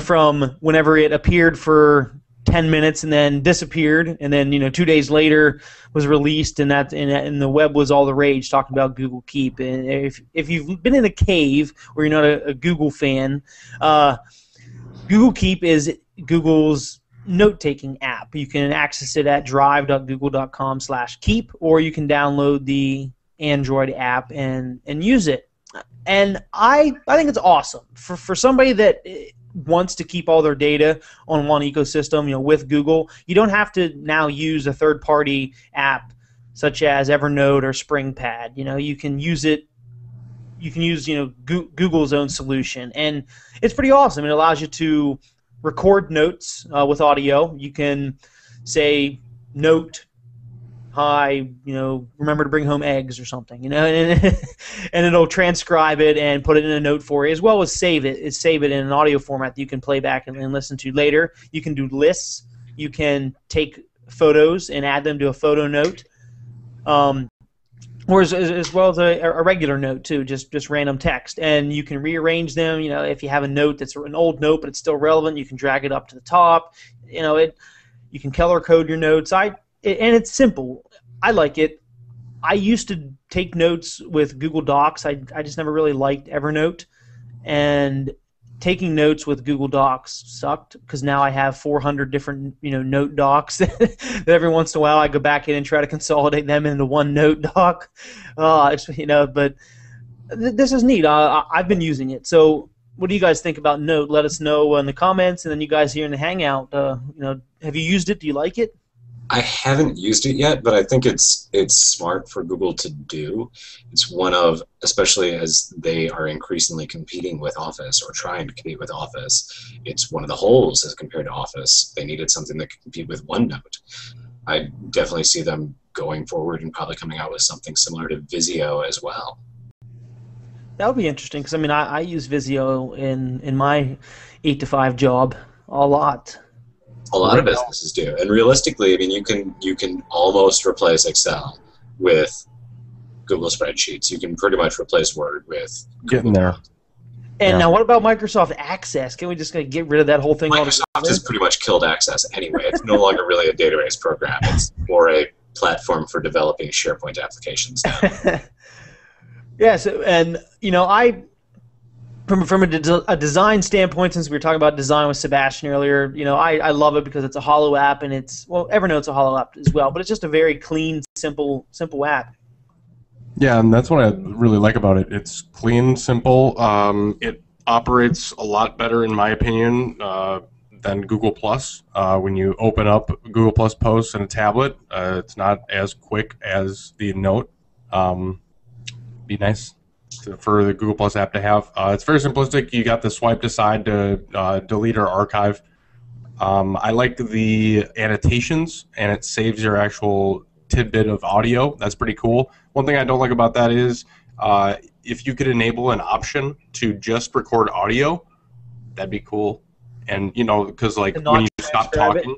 From whenever it appeared for 10 minutes and then disappeared, and then 2 days later was released, and the web was all the rage talking about Google Keep. And if you've been in a cave or you're not a Google fan, Google Keep is Google's note-taking app. You can access it at drive.google.com/keep, or you can download the Android app and use it. And I think it's awesome for somebody that wants to keep all their data on one ecosystem, with Google. You don't have to now use a third-party app such as Evernote or SpringPad. You can use it. You can use Google's own solution, and it's pretty awesome. It allows you to record notes with audio. You can say, "Note, hi, remember to bring home eggs," or something, and it'll transcribe it and put it in a note for you, as well as save it in an audio format that you can play back and listen to later. You can do lists. You can take photos and add them to a photo note, or as well as a regular note too, just random text, and you can rearrange them. If you have a note that's an old note but it's still relevant, you can drag it up to the top. You can color code your notes. And it's simple. I like it. I used to take notes with Google Docs. I just never really liked Evernote, and taking notes with Google Docs sucked, because now I have 400 different note docs that every once in a while I go back in and try to consolidate them into one note doc. But this is neat. I've been using it. So what do you guys think about Note? Let us know in the comments, and then you guys here in the Hangout, have you used it? Do you like it? I haven't used it yet, but I think it's smart for Google to do. It's one of, especially as they are increasingly competing with Office or trying to compete with Office, it's one of the holes as compared to Office. They needed something that could compete with OneNote. I definitely see them going forward and probably coming out with something similar to Visio as well. That would be interesting, because I use Visio in my 8-to-5 job a lot. A lot of businesses do, and realistically, you can almost replace Excel with Google Spreadsheets. You can pretty much replace Word with Getting there. And now, what about Microsoft Access? Can we just get rid of that whole thing? Microsoft has pretty much killed Access anyway. It's no longer really a database program. It's more a platform for developing SharePoint applications now. Yes, and I. From a design standpoint, since we were talking about design with Sebastian earlier, I love it because it's a hollow app, and Evernote's a hollow app as well, but it's just a very clean, simple app. Yeah, and that's what I really like about it. It's clean, simple. It operates a lot better, in my opinion, than Google Plus. When you open up Google Plus posts in a tablet, it's not as quick as the Note. Be nice for the Google Plus app to have. It's very simplistic. You got the swipe to side to delete or archive. I like the annotations, and it saves your actual tidbit of audio. That's pretty cool. One thing I don't like about that is if you could enable an option to just record audio, that'd be cool. And because when you stop talking,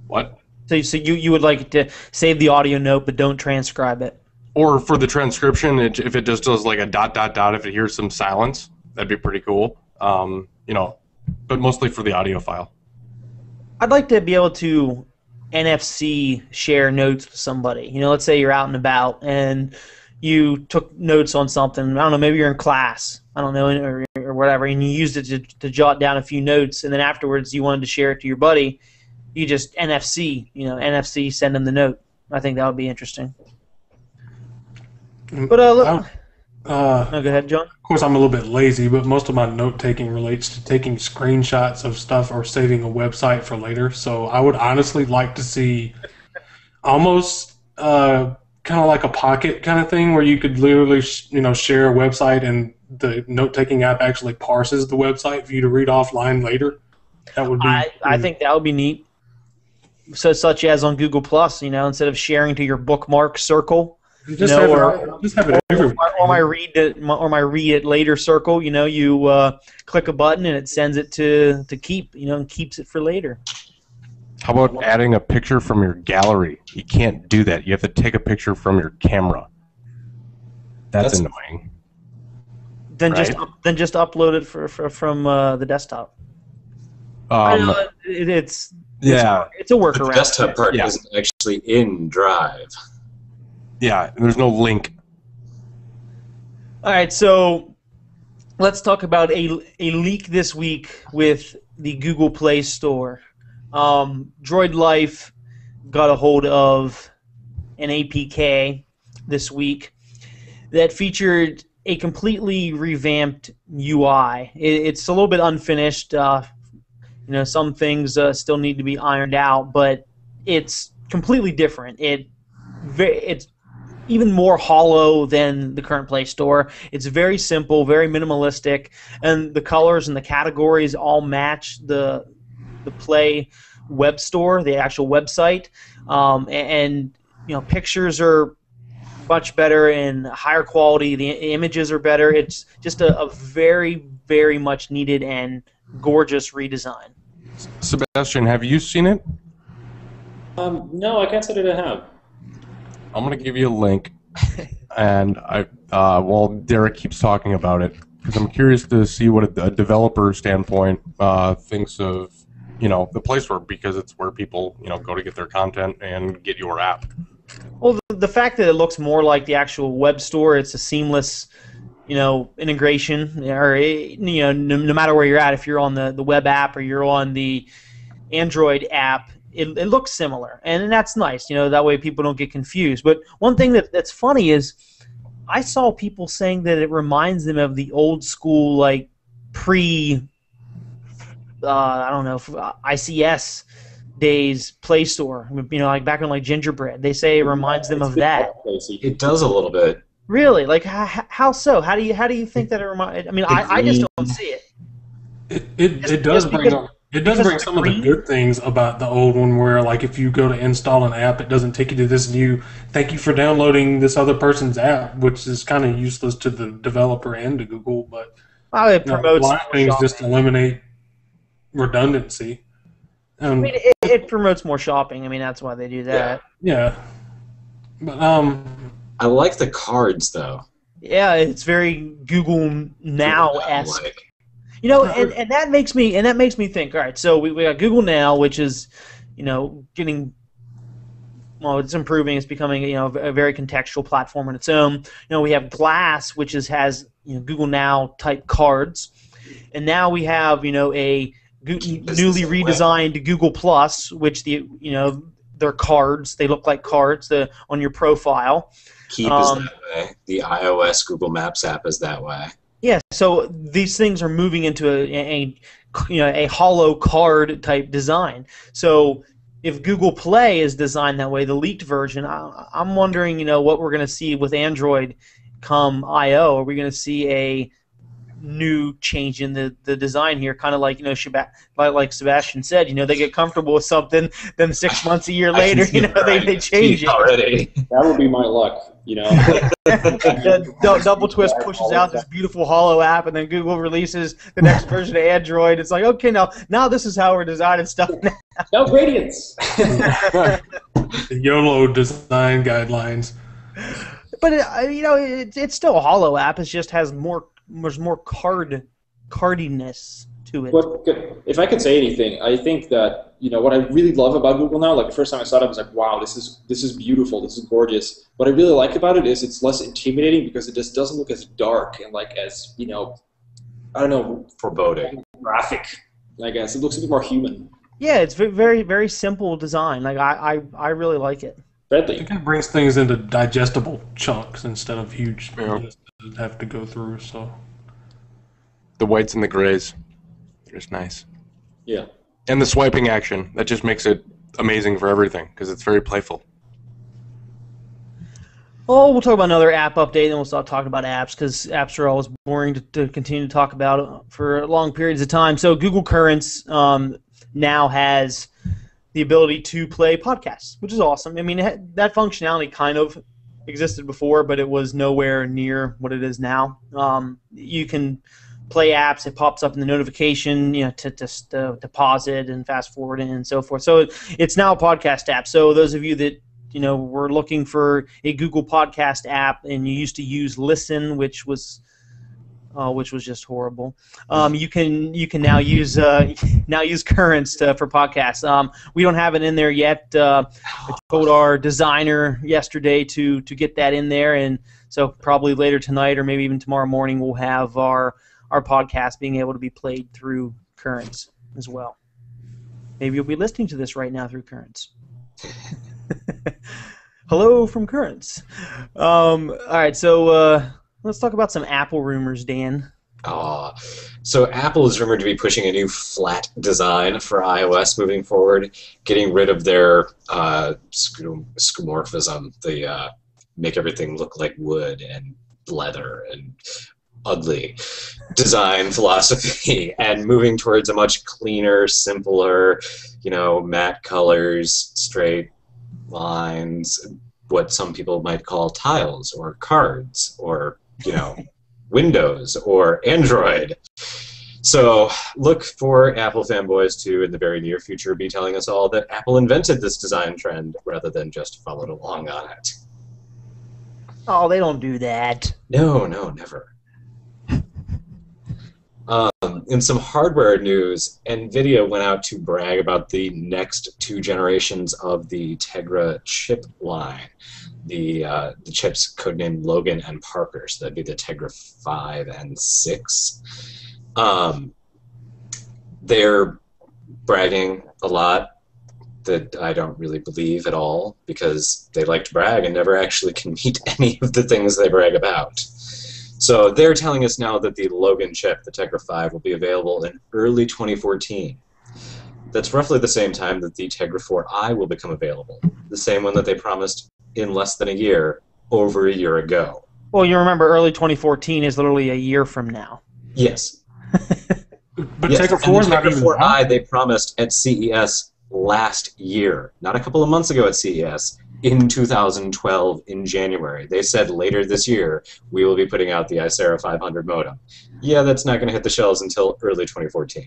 what? So you would like to save the audio note, but don't transcribe it. Or for the transcription, if it just does like a ... if it hears some silence, that'd be pretty cool. But mostly for the audio file. I'd like to be able to NFC share notes with somebody. Let's say you're out and about and you took notes on something. I don't know, maybe you're in class. I don't know, or whatever, and you used it to jot down a few notes, and then afterwards you wanted to share it to your buddy. You just NFC send them the note. I think that would be interesting. But no, go ahead, John. Of course, I'm a little bit lazy, but most of my note-taking relates to taking screenshots of stuff or saving a website for later. So I would honestly like to see almost kind of like a Pocket kind of thing where you could literally share a website and the note-taking app actually parses the website for you to read offline later. That would be. I think that would be neat. So, such as on Google Plus, instead of sharing to your bookmark circle. Just have it everywhere. Or my read it later circle. You click a button and it sends it to keep. And keeps it for later. How about adding a picture from your gallery? You can't do that. You have to take a picture from your camera. That's annoying. Then right? just upload it from the desktop. It's a workaround. The desktop part isn't actually in Drive. Yeah, there's no link. All right, so let's talk about a leak this week with the Google Play Store. Droid Life got a hold of an APK this week that featured a completely revamped UI. It's a little bit unfinished. Some things still need to be ironed out, but it's completely different. It's even more hollow than the current Play Store. It's very simple, very minimalistic, and the colors and the categories all match the Play web store, the actual website, and pictures are much better and higher quality. The images are better. It's just a very, very much needed and gorgeous redesign. Sebastian, have you seen it? No, I can't say that I have. I'm going to give you a link, and while Derek keeps talking about it, because I'm curious to see what a developer standpoint thinks of, the Play Store, because it's where people, go to get their content and get your app. Well, the fact that it looks more like the actual web store, it's a seamless, integration, or no matter where you're at, if you're on the web app or you're on the Android app, it looks similar, and that's nice. That way people don't get confused. But one thing that's funny is I saw people saying that it reminds them of the old school, like pre, I don't know, ICS days Play Store. Like back on like Gingerbread. They say it reminds them of that. It does a little bit. Really? Like how so? How do you think that it reminds? I mean, I just don't see it. It does bring some of the good things about the old one, where like if you go to install an app, it doesn't take you to this new thank you for downloading this other person's app, which is kind of useless to the developer and to Google. But it promotes a lot of things just eliminate redundancy. I mean, it promotes more shopping. I mean, that's why they do that. Yeah. But I like the cards though. Yeah, it's very Google Now-esque. And that makes me think. All right, so we got Google Now, which is, getting, it's improving. It's becoming, a very contextual platform on its own. We have Glass, which has Google Now type cards, and now we have a newly redesigned Google Plus, which they're cards. They look like cards on your profile. Keep is that way. The iOS Google Maps app is that way. Yeah, so these things are moving into a hollow card type design. So if Google Play is designed that way, the leaked version, I'm wondering, what we're going to see with Android come I/O. Are we going to see a new change in the design here, kind of like like Sebastian said, they get comfortable with something, then 6 months, a year later, they change it already. That would be my luck, doubleTwist pushes out this beautiful hollow app, and then Google releases the next version of Android. It's like, okay, now this is how we're designing stuff now. No gradients. The YOLO design guidelines. but it's still a Hollow app. It just has there's more cardiness to it. If I could say anything, I think that what I really love about Google now, like the first time I saw it, I was like, wow, this is beautiful, this is gorgeous. What I really like about it is it's less intimidating because it just doesn't look as dark and like as I don't know, foreboding, graphic. I guess it looks a bit more human. Yeah, it's very very simple design. Like I really like it. Bradley. It kind of brings things into digestible chunks instead of huge lists that have to go through. So The whites and the grays, they're just nice. Yeah. And the swiping action, that just makes it amazing for everything because it's very playful. Oh, we'll talk about another app update, and we'll start talking about apps because apps are always boring to continue to talk about for long periods of time. So Google Currents now has the ability to play podcasts, which is awesome. I mean, that functionality kind of existed before, but it was nowhere near what it is now. You can play apps. It pops up in the notification, to pause it and fast forward and so forth. So it's now a podcast app. So those of you that were looking for a Google Podcast app and you used to use Listen, which was just horrible. You can now use Currents for podcasts. We don't have it in there yet. I told our designer yesterday to get that in there, and so probably later tonight or maybe even tomorrow morning we'll have our podcast being able to be played through Currents as well. Maybe you'll be listening to this right now through Currents. Hello from Currents. All right, so let's talk about some Apple rumors, Dan. So Apple is rumored to be pushing a new flat design for iOS moving forward, getting rid of their skeuomorphism, the make everything look like wood and leather and ugly design philosophy, and moving towards a much cleaner, simpler, matte colors, straight lines, what some people might call tiles or cards or Windows or Android. So look for Apple fanboys to, in the very near future, be telling us all that Apple invented this design trend rather than just followed along on it. Oh, they don't do that. No, never. In some hardware news, NVIDIA went out to brag about the next 2 generations of the Tegra chip line. The chips codenamed Logan and Parker, so that'd be the Tegra 5 and 6. They're bragging a lot that I don't really believe at all, because they like to brag and never actually can meet any of the things they brag about. So they're telling us now that the Logan chip, the Tegra 5, will be available in early 2014. That's roughly the same time that the Tegra 4i will become available, the same one that they promised in less than a year, over a year ago. Well, you remember early 2014 is literally a year from now. Yes. But Yes. Tegra 4 is not Tegra even 4i they promised at CES last year, not a couple of months ago at CES, in 2012 in January. They said later this year we will be putting out the Icera 500 modem. Yeah, that's not going to hit the shelves until early 2014.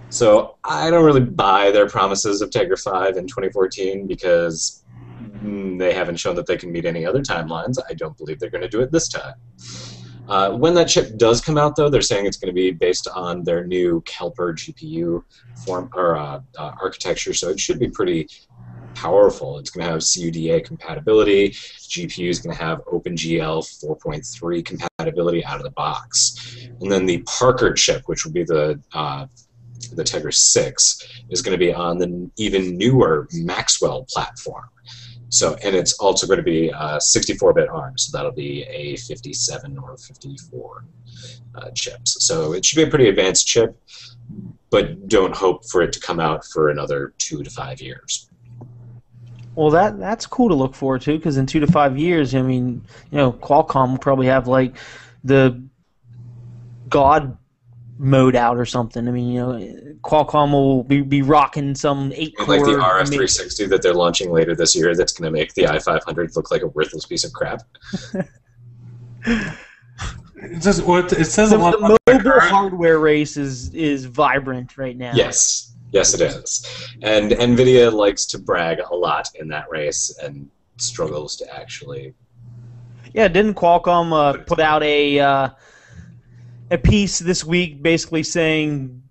So I don't really buy their promises of Tegra 5 in 2014 because they haven't shown that they can meet any other timelines. I don't believe they're going to do it this time. When that chip does come out, though, they're saying it's going to be based on their new Kelper GPU architecture, so it should be pretty powerful. It's going to have CUDA compatibility. GPU is going to have OpenGL 4.3 compatibility out of the box. And then the Parker chip, which would be the Tegra 6, is going to be on the even newer Maxwell platform. So, and it's also going to be 64-bit ARM, so that'll be a 57 or 54 chips. So it should be a pretty advanced chip, but don't hope for it to come out for another 2 to 5 years. Well, that's cool to look forward to, because in 2 to 5 years, I mean, Qualcomm will probably have like the God mode out or something. I mean, Qualcomm will be rocking some 8-core. Like the RF360 that they're launching later this year, that's going to make the i500 look like a worthless piece of crap. It says a lot The about mobile hardware race is vibrant right now. Yes, it is. And NVIDIA likes to brag a lot in that race and struggles to actually Yeah, didn't Qualcomm put out a piece this week basically saying,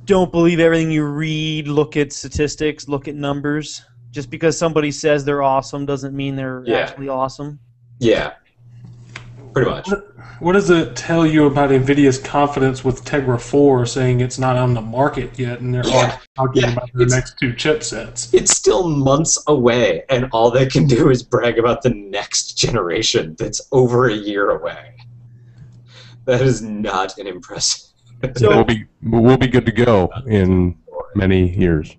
don't believe everything you read, look at statistics, look at numbers. Just because somebody says they're awesome doesn't mean they're actually awesome. Yeah, pretty much. What does it tell you about NVIDIA's confidence with Tegra 4 saying it's not on the market yet and they're already talking about their next 2 chipsets? It's still months away, and all they can do is brag about the next generation that's over a year away. That is not an impressive. So we'll be good to go in many years.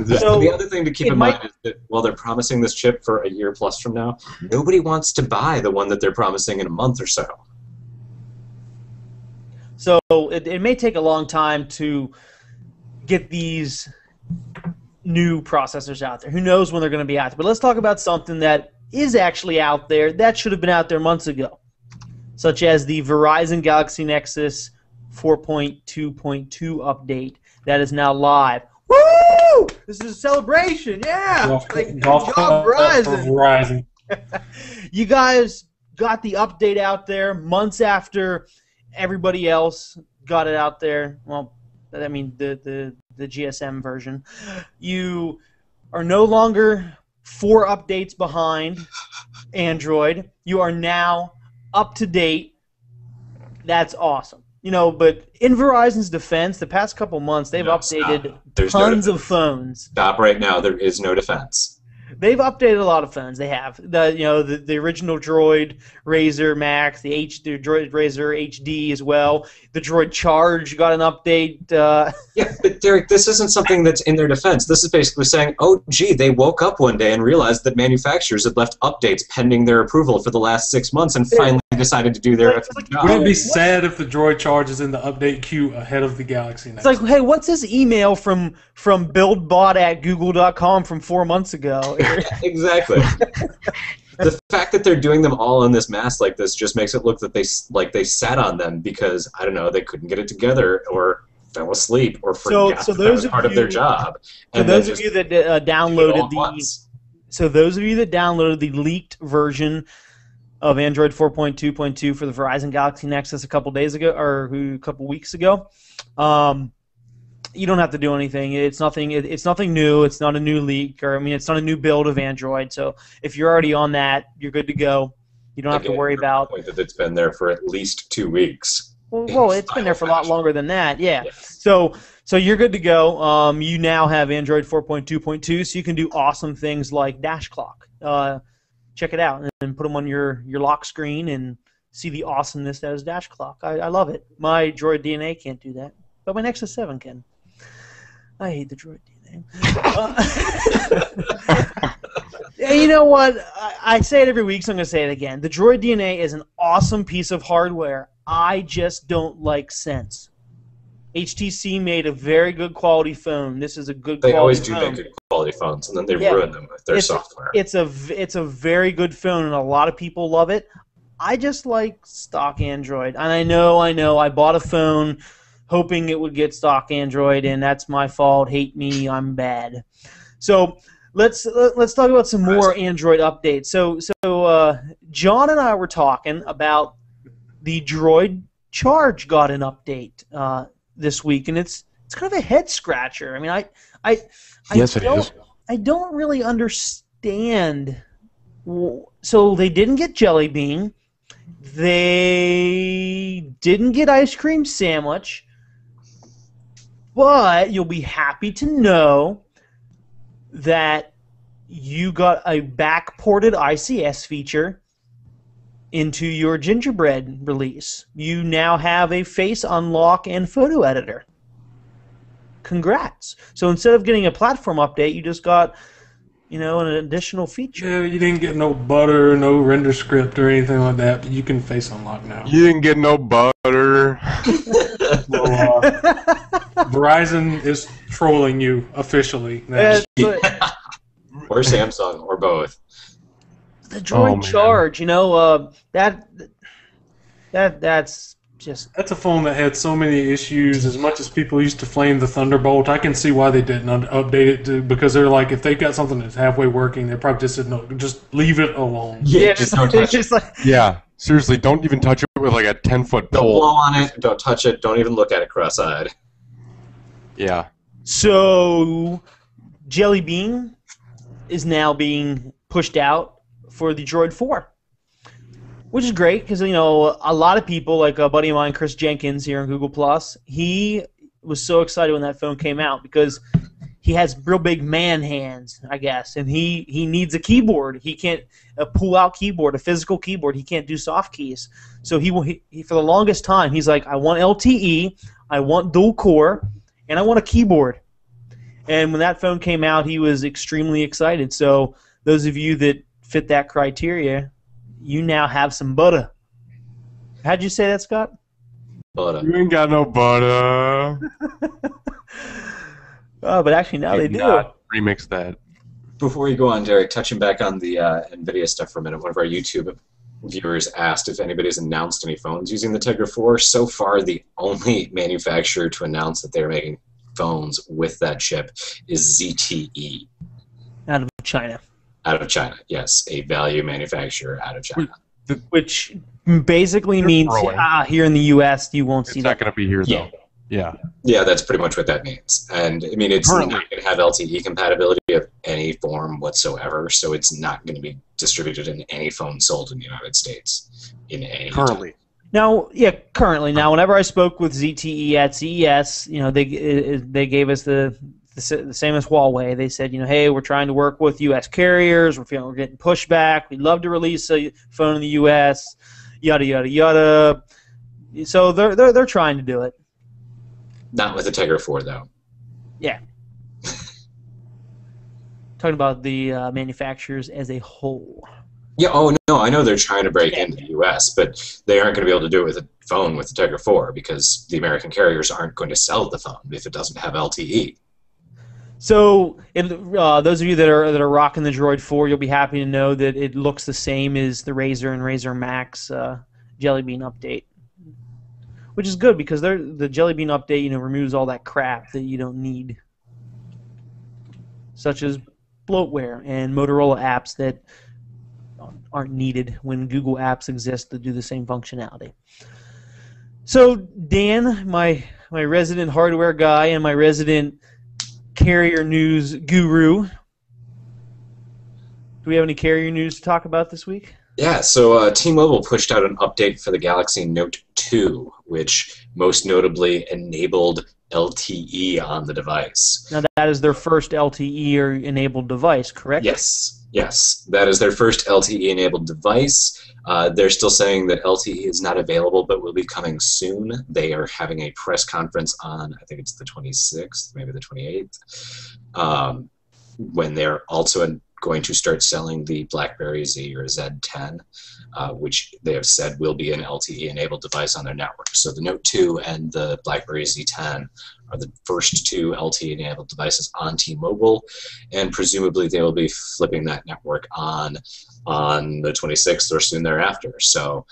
So, the other thing to keep in mind is that while they're promising this chip for a year plus from now, nobody wants to buy the one that they're promising in a month or so. So it may take a long time to get these new processors out there. Who knows when they're going to be out there? But let's talk about something that is actually out there that should have been out there months ago, such as the Verizon Galaxy Nexus 4.2.2 update that is now live. Woo! This is a celebration, yeah! Good job, Verizon. You guys got the update out there months after everybody else got it out there. Well, I mean the GSM version. You are no longer 4 updates behind Android. You are now up to date. That's awesome. You know, but in Verizon's defense, the past couple months they've updated tons of phones. Stop right now. There is no defense. They've updated a lot of phones. They have the original Droid Razr Max, the Droid Razr HD as well. The Droid Charge got an update. Yeah, but Derek, this isn't something that's in their defense. This is basically saying, oh, gee, they woke up one day and realized that manufacturers had left updates pending their approval for the last 6 months and finally decided to do their job. Wouldn't it be sad if the Droid Charge is in the update queue ahead of the Galaxy Nexus? It's like, hey, what's this email from buildbot@google.com from 4 months ago? Exactly. The fact that they're doing them all in this mass like this just makes it look that they sat on them because, I don't know, they couldn't get it together or fell asleep or forgot that was part of their job. So those of you that downloaded the leaked version of Android 4.2.2 for the Verizon Galaxy Nexus a couple days ago or a couple weeks ago, you don't have to do anything. It's nothing. It's nothing new. It's not a new leak, or it's not a new build of Android. So if you're already on that, you're good to go. You don't have to worry about. Point that it's been there for at least 2 weeks. Well, it's been there for a lot longer than that. Yeah. Yes. So you're good to go. You now have Android 4.2.2, so you can do awesome things like dash clock. Check it out and put them on your lock screen and see the awesomeness that is dash clock. I love it. My Droid DNA can't do that, but my Nexus 7 can. I hate the Droid DNA. You know what? I say it every week, so I'm going to say it again. The Droid DNA is an awesome piece of hardware. I just don't like Sense. HTC made a very good quality phone. This is a good quality phone. They always do make good quality phones, and then they ruin them with their software. It's a very good phone, and a lot of people love it. I just like stock Android. And I know, I bought a phone hoping it would get stock Android, and that's my fault. Hate me, I'm bad. So let's talk about some more Android updates. So John and I were talking about the Droid Charge got an update this week, and it's kind of a head scratcher. I mean, I don't really understand. So they didn't get Jelly Bean. They didn't get Ice Cream Sandwich. But you'll be happy to know that you got a back-ported ICS feature into your Gingerbread release. You now have a face unlock and photo editor. Congrats. So instead of getting a platform update, you just got, an additional feature. Yeah, you didn't get no butter, no render script or anything like that, but you can face unlock now. You didn't get no butter. Verizon is trolling you officially now. Or Samsung, or both. The Droid Charge, that's just That's a phone that had so many issues. As much as people used to flame the Thunderbolt, I can see why they didn't update it because they're like, if they've got something that's halfway working, they probably just said no, just leave it alone. Yeah, just don't touch it. just like Yeah, seriously, don't even touch it with like a 10-foot Don't pole. blow on it. Don't touch it. Don't even look at it cross-eyed. Yeah. so. Jelly Bean is now being pushed out for the Droid 4, which is great because a lot of people, like a buddy of mine, Chris Jenkins here on Google Plus, he was so excited when that phone came out because he has real big man hands, I guess, and he needs a keyboard. He can't pull-out keyboard, a physical keyboard. He can't do soft keys. So he for the longest time he's like, I want LTE, I want dual core, and I want a keyboard. And when that phone came out, he was extremely excited. So those of you that fit that criteria, you now have some butter. How'd you say that, Scott? But You ain't got no butter. Oh, but actually now they do. Not remix that. before you go on, Derek, touching back on the NVIDIA stuff for a minute, one of our YouTube viewers asked if anybody's announced any phones using the Tegra 4. So far, the only manufacturer to announce that they're making phones with that chip is ZTE. Out of China. Out of China, yes. A value manufacturer out of China. Which basically means growing. here in the U.S. you won't It's see not that. going to be here, Yeah. though. Yeah. Yeah, that's pretty much what that means. And, I mean, it's Currently. not going to have LTE compatibility of any form whatsoever, so it's not going to be distributed in any phone sold in the United States. In any Currently. Now, yeah, currently. Now, whenever I spoke with ZTE at CES, they gave us the same as Huawei. They said, hey, we're trying to work with U.S. carriers. We're feeling we're getting pushback. We'd love to release a phone in the U.S. Yada yada yada. So they're trying to do it. Not with the Tegra 4, though. Yeah. Talking about the manufacturers as a whole. Yeah, oh, no, I know they're trying to break into the U.S., but they aren't going to be able to do it with a phone with the Tegra 4 because the American carriers aren't going to sell the phone if it doesn't have LTE. So, those of you that are rocking the Droid 4, you'll be happy to know that it looks the same as the Razer and Razer Max Jelly Bean update, which is good because the Jelly Bean update removes all that crap that you don't need, such as bloatware and Motorola apps that aren't needed when Google apps exist to do the same functionality. So, Dan, my resident hardware guy and my resident carrier news guru. Do we have any carrier news to talk about this week? Yeah, so T-Mobile pushed out an update for the Galaxy Note 2, which most notably enabled LTE on the device. Now that is their first LTE-enabled device, correct? Yes, that is their first LTE-enabled device. They're still saying that LTE is not available, but will be coming soon. They are having a press conference on, I think it's the 26th, maybe the 28th, when they're also going to start selling the BlackBerry Z or Z10, which they have said will be an LTE-enabled device on their network. So the Note 2 and the BlackBerry Z10 are the first two LTE-enabled devices on T-Mobile, and presumably they will be flipping that network on the 26th or soon thereafter. So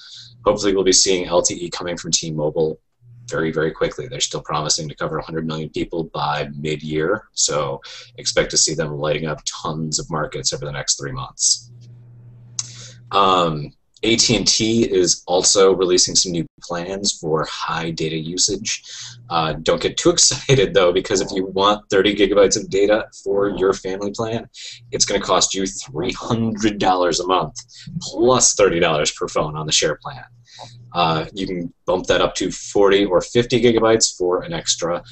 hopefully we'll be seeing LTE coming from T-Mobile very, very quickly. They're still promising to cover 100 million people by mid-year, so expect to see them lighting up tons of markets over the next 3 months. AT&T is also releasing some new plans for high data usage. Don't get too excited, though, because if you want 30 gigabytes of data for your family plan, it's going to cost you $300 a month, plus $30 per phone on the share plan. You can bump that up to 40 or 50 gigabytes for an extra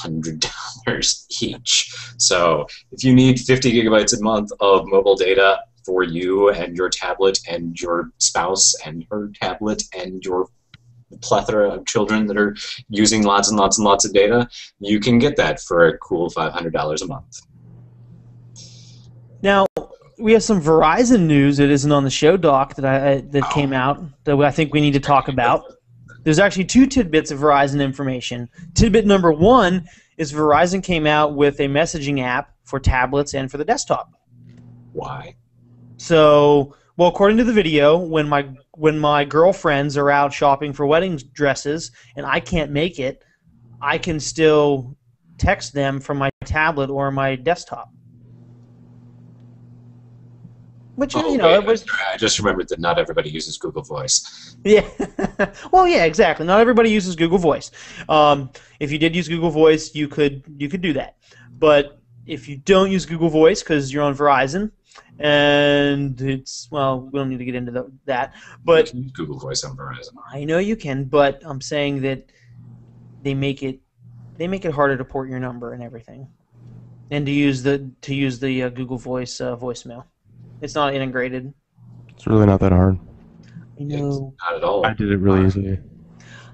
$100 each. So if you need 50 gigabytes a month of mobile data for you and your tablet and your spouse and her tablet and your plethora of children that are using lots and lots and lots of data, you can get that for a cool $500 a month. Now, we have some Verizon news that isn't on the show doc that came out that I think we need to talk about. There's actually two tidbits of Verizon information. Tidbit number one is Verizon came out with a messaging app for tablets and for the desktop. Why? So, well, according to the video, when when my girlfriends are out shopping for wedding dresses and I can't make it, I can still text them from my tablet or my desktop. Which, Oh, you know, wait, it was... I just remembered that not everybody uses Google Voice. Yeah. Well, yeah, exactly. Not everybody uses Google Voice. If you did use Google Voice, you could do that. But if you don't use Google Voice because you're on Verizon, and it's, well, we don't need to get into that. But You can use Google Voice on Verizon. I know you can, but I'm saying that they make it harder to port your number and everything, and to use the Google Voice voicemail. It's not integrated. It's really not that hard. I know. Not at all. I did it really easily.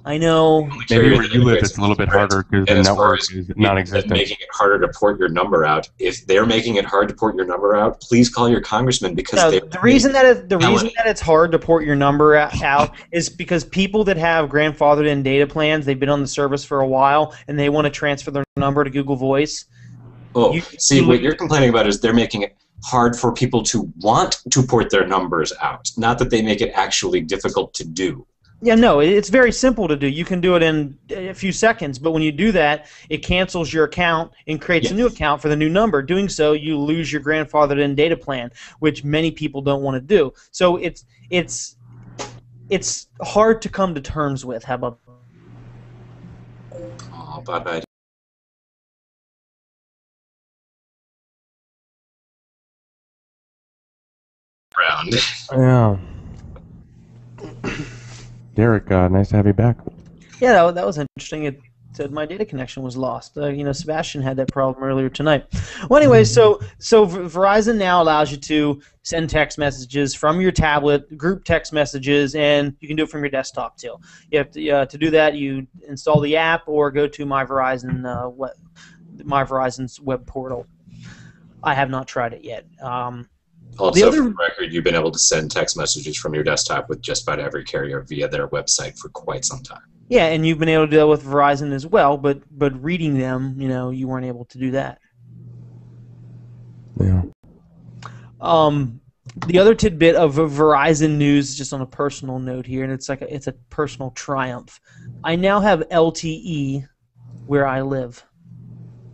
I know. Maybe where you live, it's a little bit harder because the network is non-existent. Making it harder to port your number out. If they're making it hard to port your number out, please call your congressman because No, the reason that it's hard to port your number out is because people that have grandfathered in data plans, they've been on the service for a while, and they want to transfer their number to Google Voice. Oh, what you're complaining about is they're making it hard for people to want to port their numbers out, not that they make it actually difficult to do. Yeah, no, it's very simple to do. You can do it in a few seconds, but when you do that, it cancels your account and creates a new account for the new number. Doing so, you lose your grandfathered in data plan, which many people don't want to do. So it's hard to come to terms with. How about? Oh, bye-bye. Round. Yeah. Derek, nice to have you back. Yeah, that was interesting. It said my data connection was lost. Sebastian had that problem earlier tonight. Well, anyway, so Verizon now allows you to send text messages from your tablet, group text messages, and you can do it from your desktop too. You have to do that. You install the app or go to my Verizon's web portal. I have not tried it yet. Also, for the record, you've been able to send text messages from your desktop with just about every carrier via their website for quite some time. Yeah, and you've been able to do that with Verizon as well, but reading them, you weren't able to do that. Yeah. The other tidbit of Verizon news, just on a personal note here, and it's a personal triumph. I now have LTE where I live,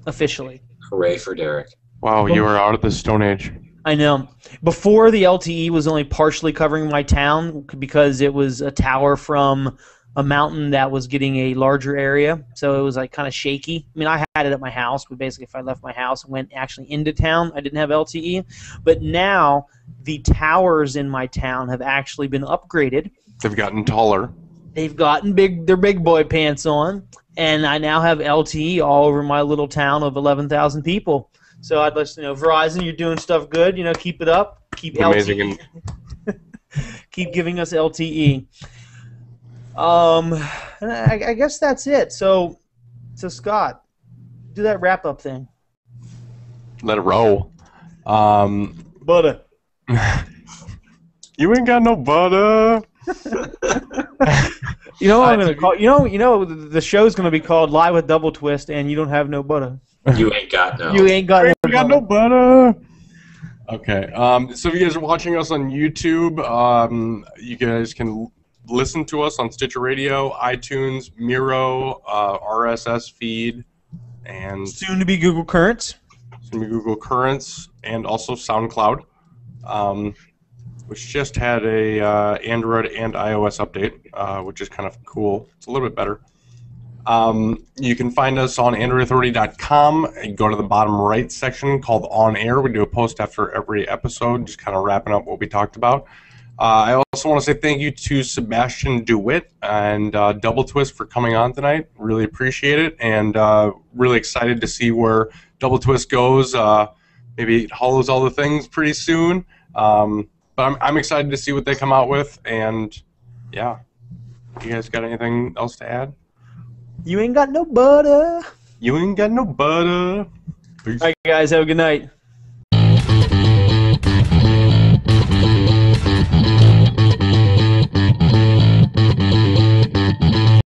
officially. Hooray for Derek. Wow, you were out of the Stone Age. I know. Before, the LTE was only partially covering my town because it was a tower from a mountain that was getting a larger area, so it was like kind of shaky. I mean, I had it at my house, but basically if I left my house and went actually into town, I didn't have LTE. But now the towers in my town have actually been upgraded. They've gotten taller. They've gotten their big boy pants on, and I now have LTE all over my little town of 11,000 people. So I'd let Verizon, you're doing stuff good. Keep it up. Keep amazing. Keep giving us LTE. And I guess that's it. So Scott, do that wrap up thing. Let it roll. Butter. You ain't got no butter. You know what I'm gonna call? The show's gonna be called Live with Double Twist, and you don't have no butter. You ain't got no. You ain't got no butter. Okay. So if you guys are watching us on YouTube, you guys can listen to us on Stitcher Radio, iTunes, Miro, RSS feed, and soon to be Google Currents. And also SoundCloud, which just had a Android and iOS update, which is kind of cool. It's a little bit better. You can find us on AndroidAuthority.com and go to the bottom right section called On Air. We do a post after every episode, just kind of wrapping up what we talked about. I also want to say thank you to Sebastian DeWitt and doubleTwist for coming on tonight. Really appreciate it, and really excited to see where doubleTwist goes. Maybe it hollows all the things pretty soon. But I'm excited to see what they come out with, and yeah. You guys got anything else to add? You ain't got no butter. You ain't got no butter. Peace. All right, guys, have a good night.